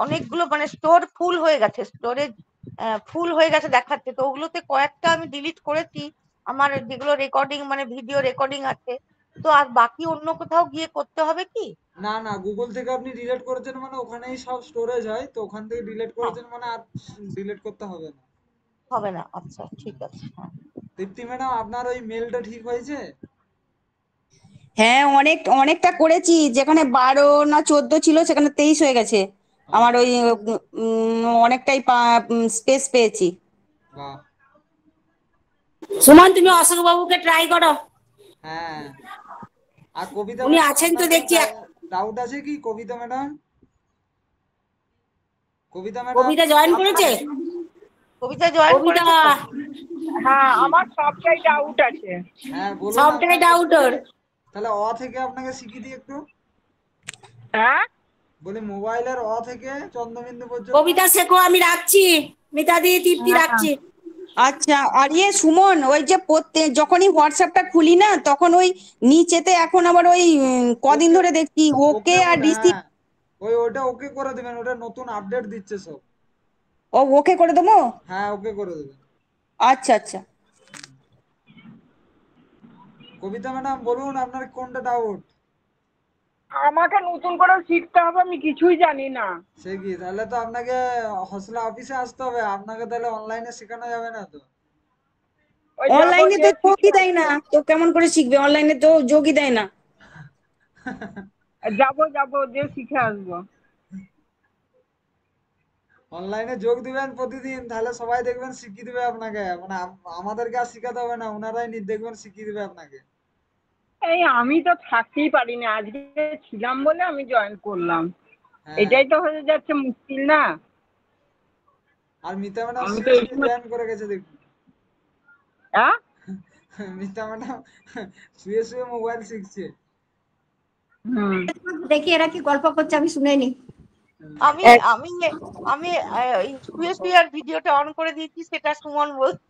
অনেকগুলো মানে স্টোর ফুল হয়ে গেছে, স্টোরেজ ফুল হয়ে গেছে দেখাচ্ছে, তো ওগুলোতে কয়েকটা আমি ডিলিট করেছি, আমার যেগুলো রেকর্ডিং মানে ভিডিও রেকর্ডিং আছে, তো আর বাকি অন্য কোথাও গিয়ে করতে হবে কি? না না, গুগল থেকে আপনি ডিলিট করেছেন মানে ওখানেই সব স্টোরেজ হয়, তো ওখান থেকে ডিলিট হ্যাঁ করেছেন মানে আর ডিলিট করতে হবে না। হবে না, আচ্ছা ঠিক আছে হ্যাঁ। দীপ্তি ম্যাডাম, আপনার ওই মেলটা ঠিক হয়েছে? হ্যাঁ, অনেকটা করেছি, যেখানে 12 না 14 ছিল সেখানে 23 হয়ে গেছে। আমার ওই অনেকটাই স্পেস পেয়েছি। বাহ। সুমন তুমি অশোক বাবুকে ট্রাই করো, হ্যাঁ, আর কবিতা উনি ম্যাডাম আছেন তো আপনার দেখছি। ডাউট আছে কি কবিতা ম্যাডাম? কবিতা ম্যাডাম কবিতা জয়েন করেছে? কবিতা জয়েন কবিতা করেছে তো? হ্যাঁ আমার সবটাই ডাউট আছে। হ্যাঁ বলুন সবটাই আপনার, ডাউট ওর। তাহলে থেকে আপনাকে শিখিয়ে দিই একটু। হ্যাঁ বলি মোবাইলের থেকে চন্দ্রবিন্দু পর্যন্ত। কবিতা শেখো, আমি রাখছি, মিতাদি তৃপ্তি হ্যাঁ রাখছি। আচ্ছা, আর সুমন, ওই যে যখনই হোয়াটসঅ্যাপটা খুলি না তখন ওই নিচেতে এখন আবার ওই কদিন ওকে ধরে দেখছি ওকে আর বলে, রিসিভ। হ্যাঁ ওটা ওকে করে দেবেন, ওটা নতুন আপডেট দিচ্ছে সব। ও ওকে করে দেবো? হ্যাঁ ওকে করে দেবেন। আচ্ছা আচ্ছা। কবিতা ম্যাডাম বলুন আপনার কোনটা ডাউট? আমাকে নতুন করে শিখতে হবে, আমি কিছুই জানি না। সে কি, তাহলে তো আপনাকে হসলা অফিসে আসতে হবে, আপনাকে তাহলে অনলাইনে শেখানো যাবে না তো। ওই যাবো অনলাইনে যে তো যোগই শিখে দেয় না, তো কেমন করে শিখবে? অনলাইনে তো যোগই দেয় না। যাবো যে শিখে আসবো। অনলাইনে যোগ দিবেন প্রতিদিন, তাহলে সবাই দেখবেন শিখিয়ে দিবে আপনাকে, মানে আমাদেরকে আর শিখাতে হবে না, ওনারাই দেখবেন শিখিয়ে দিবে আপনাকে। এই আমি তো থাকতেই পারি না, আজকে ছিলাম বলে আমি জয়েন করলাম, হ্যাঁ, এটাই তো হয়ে যাচ্ছে মুশকিল না। আর মিতা ম্যাডাম আমি তো শুয়ে এই শুয়ে সময় জয়েন করে গেছে দেখুন। হ্যাঁ মিতা ম্যাডাম শুয়ে শুয়ে মোবাইল শিখছে। হুম দেখি এরা কি গল্প করছে, আমি শুনে নি। আমি আমি আমি এই শুয়ে শুয়ে আর ভিডিওটা অন করে দিয়েছি, সেটা সুমন বলছে।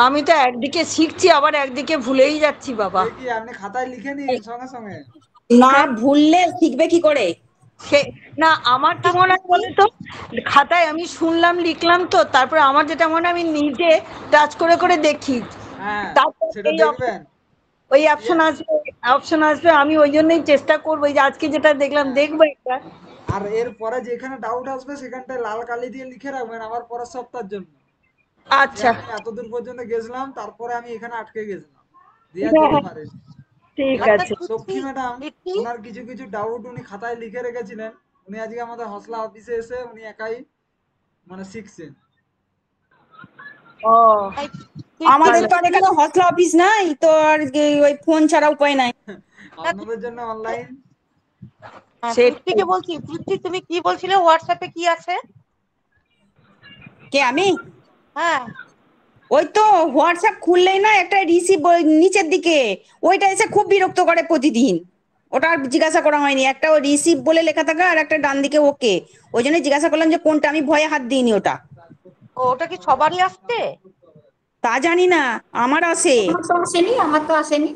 আমি তো একদিকে শিখছি আবার একদিকে ভুলেই যাচ্ছি বাবা। সে কি, আপনি খাতায় লিখে নিন সঙ্গে সঙ্গে। না, ভুললে শিখবে কি করে? না, আমার কি মনে হয় বলো তো, খাতায় আমি শুনলাম লিখলাম তো, তারপরে আমার যেটা মনে হয় আমি নিজে টাচ করে করে দেখি, হ্যাঁ তারপর সেটা এই দেখবেন। ওই অপশন আসবে, আমি ওই জন্যই চেষ্টা করবো, এই যে আজকে যেটা দেখলাম দেখবো একটা। আর এর পরে যেখানে ডাউট আসবে সেখানটায় লাল কালি দিয়ে লিখে রাখবেন আবার পরের সপ্তাহের জন্য। যে আচ্ছা আমি এতদূর পর্যন্ত গেছিলাম, তারপরে আমি এখানে আটকে গেছিলাম, দিয়ে আর যেতে পারিনি। ঠিক আচ্ছা আছে। সক্ষী ম্যাডাম, দীপ্তি, ওনার কিছু কিছু ডাউট উনি খাতায় লিখে রেখেছিলেন, উনি আজকে আমাদের হসলা অফিসে এসে উনি একাই মানে শিখছেন। ও তাই আমাদের তো আর এখানে হসলা অফিস নাই তো, আর ওই ফোন ছাড়া উপায় নাই। আপনাদের জন্য অনলাইন। তৃপ্তিকে বলছি, তৃপ্তি তুমি কি বলছিলে হোয়াটসঅ্যাপে কি আছে? কে আমি? হ্যাঁ ওই তো হোয়াটসঅ্যাপ খুললেই না একটা রিসিভ নিচের দিকে, ওইটা এসে খুব বিরক্ত করে প্রতিদিন। ওটা আর জিজ্ঞাসা করা হয়নি, একটা রিসিভ বলে লেখা থাকে আর একটা ডান দিকে ওকে, ওই জন্য জিজ্ঞাসা করলাম যে কোনটা, আমি ভয়ে হাত দিইনি ওটা। ওটা কি সবারই আসছে? তা জানি না, আমার আসে। আমার তো আসেনি, আমার তো আসেনি।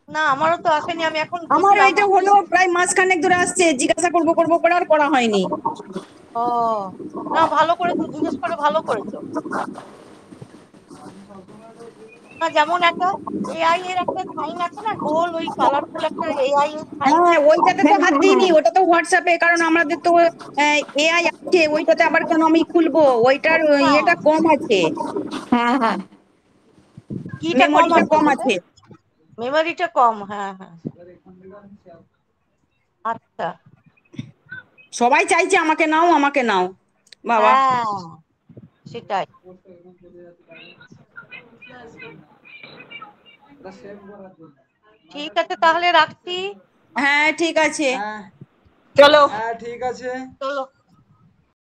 না আমারও তো আসেনি, আমি এখন আমার বুঝলাম। এটা হলো প্রায় মাসখানেক ধরে আসছে, জিজ্ঞাসা করবো করবো করে আর করা হয়নি। ও না, ভালো করেছো, জিজ্ঞেস করে ভালো করেছো। না যেমন একটা এআই এর একটা সাইন আছে না, গোল ওই কালারফুল একটা এআই এর সাইন। হ্যাঁ ওইটাতে তো হাত দিইনি, ওটা তো হোয়াটসঅ্যাপে, কারণ আমাদের তো এআই আছে, ওইটাতে আবার কেন আমি খুলবো, ওইটার ইয়েটা কম আছে, হ্যাঁ হ্যাঁ, কিটা কম মেমোরিটা আছে? কম আছে। মেমোরিটা কম, হ্যাঁ হ্যাঁ। আচ্ছা সবাই চাইছে আমাকে নাও আমাকে নাও বাবা। হ্যাঁ সেটাই। ঠিক আছে তাহলে রাখছি। হ্যাঁ ঠিক আছে, হ্যাঁ চলো। হ্যাঁ ঠিক আছে। চলো।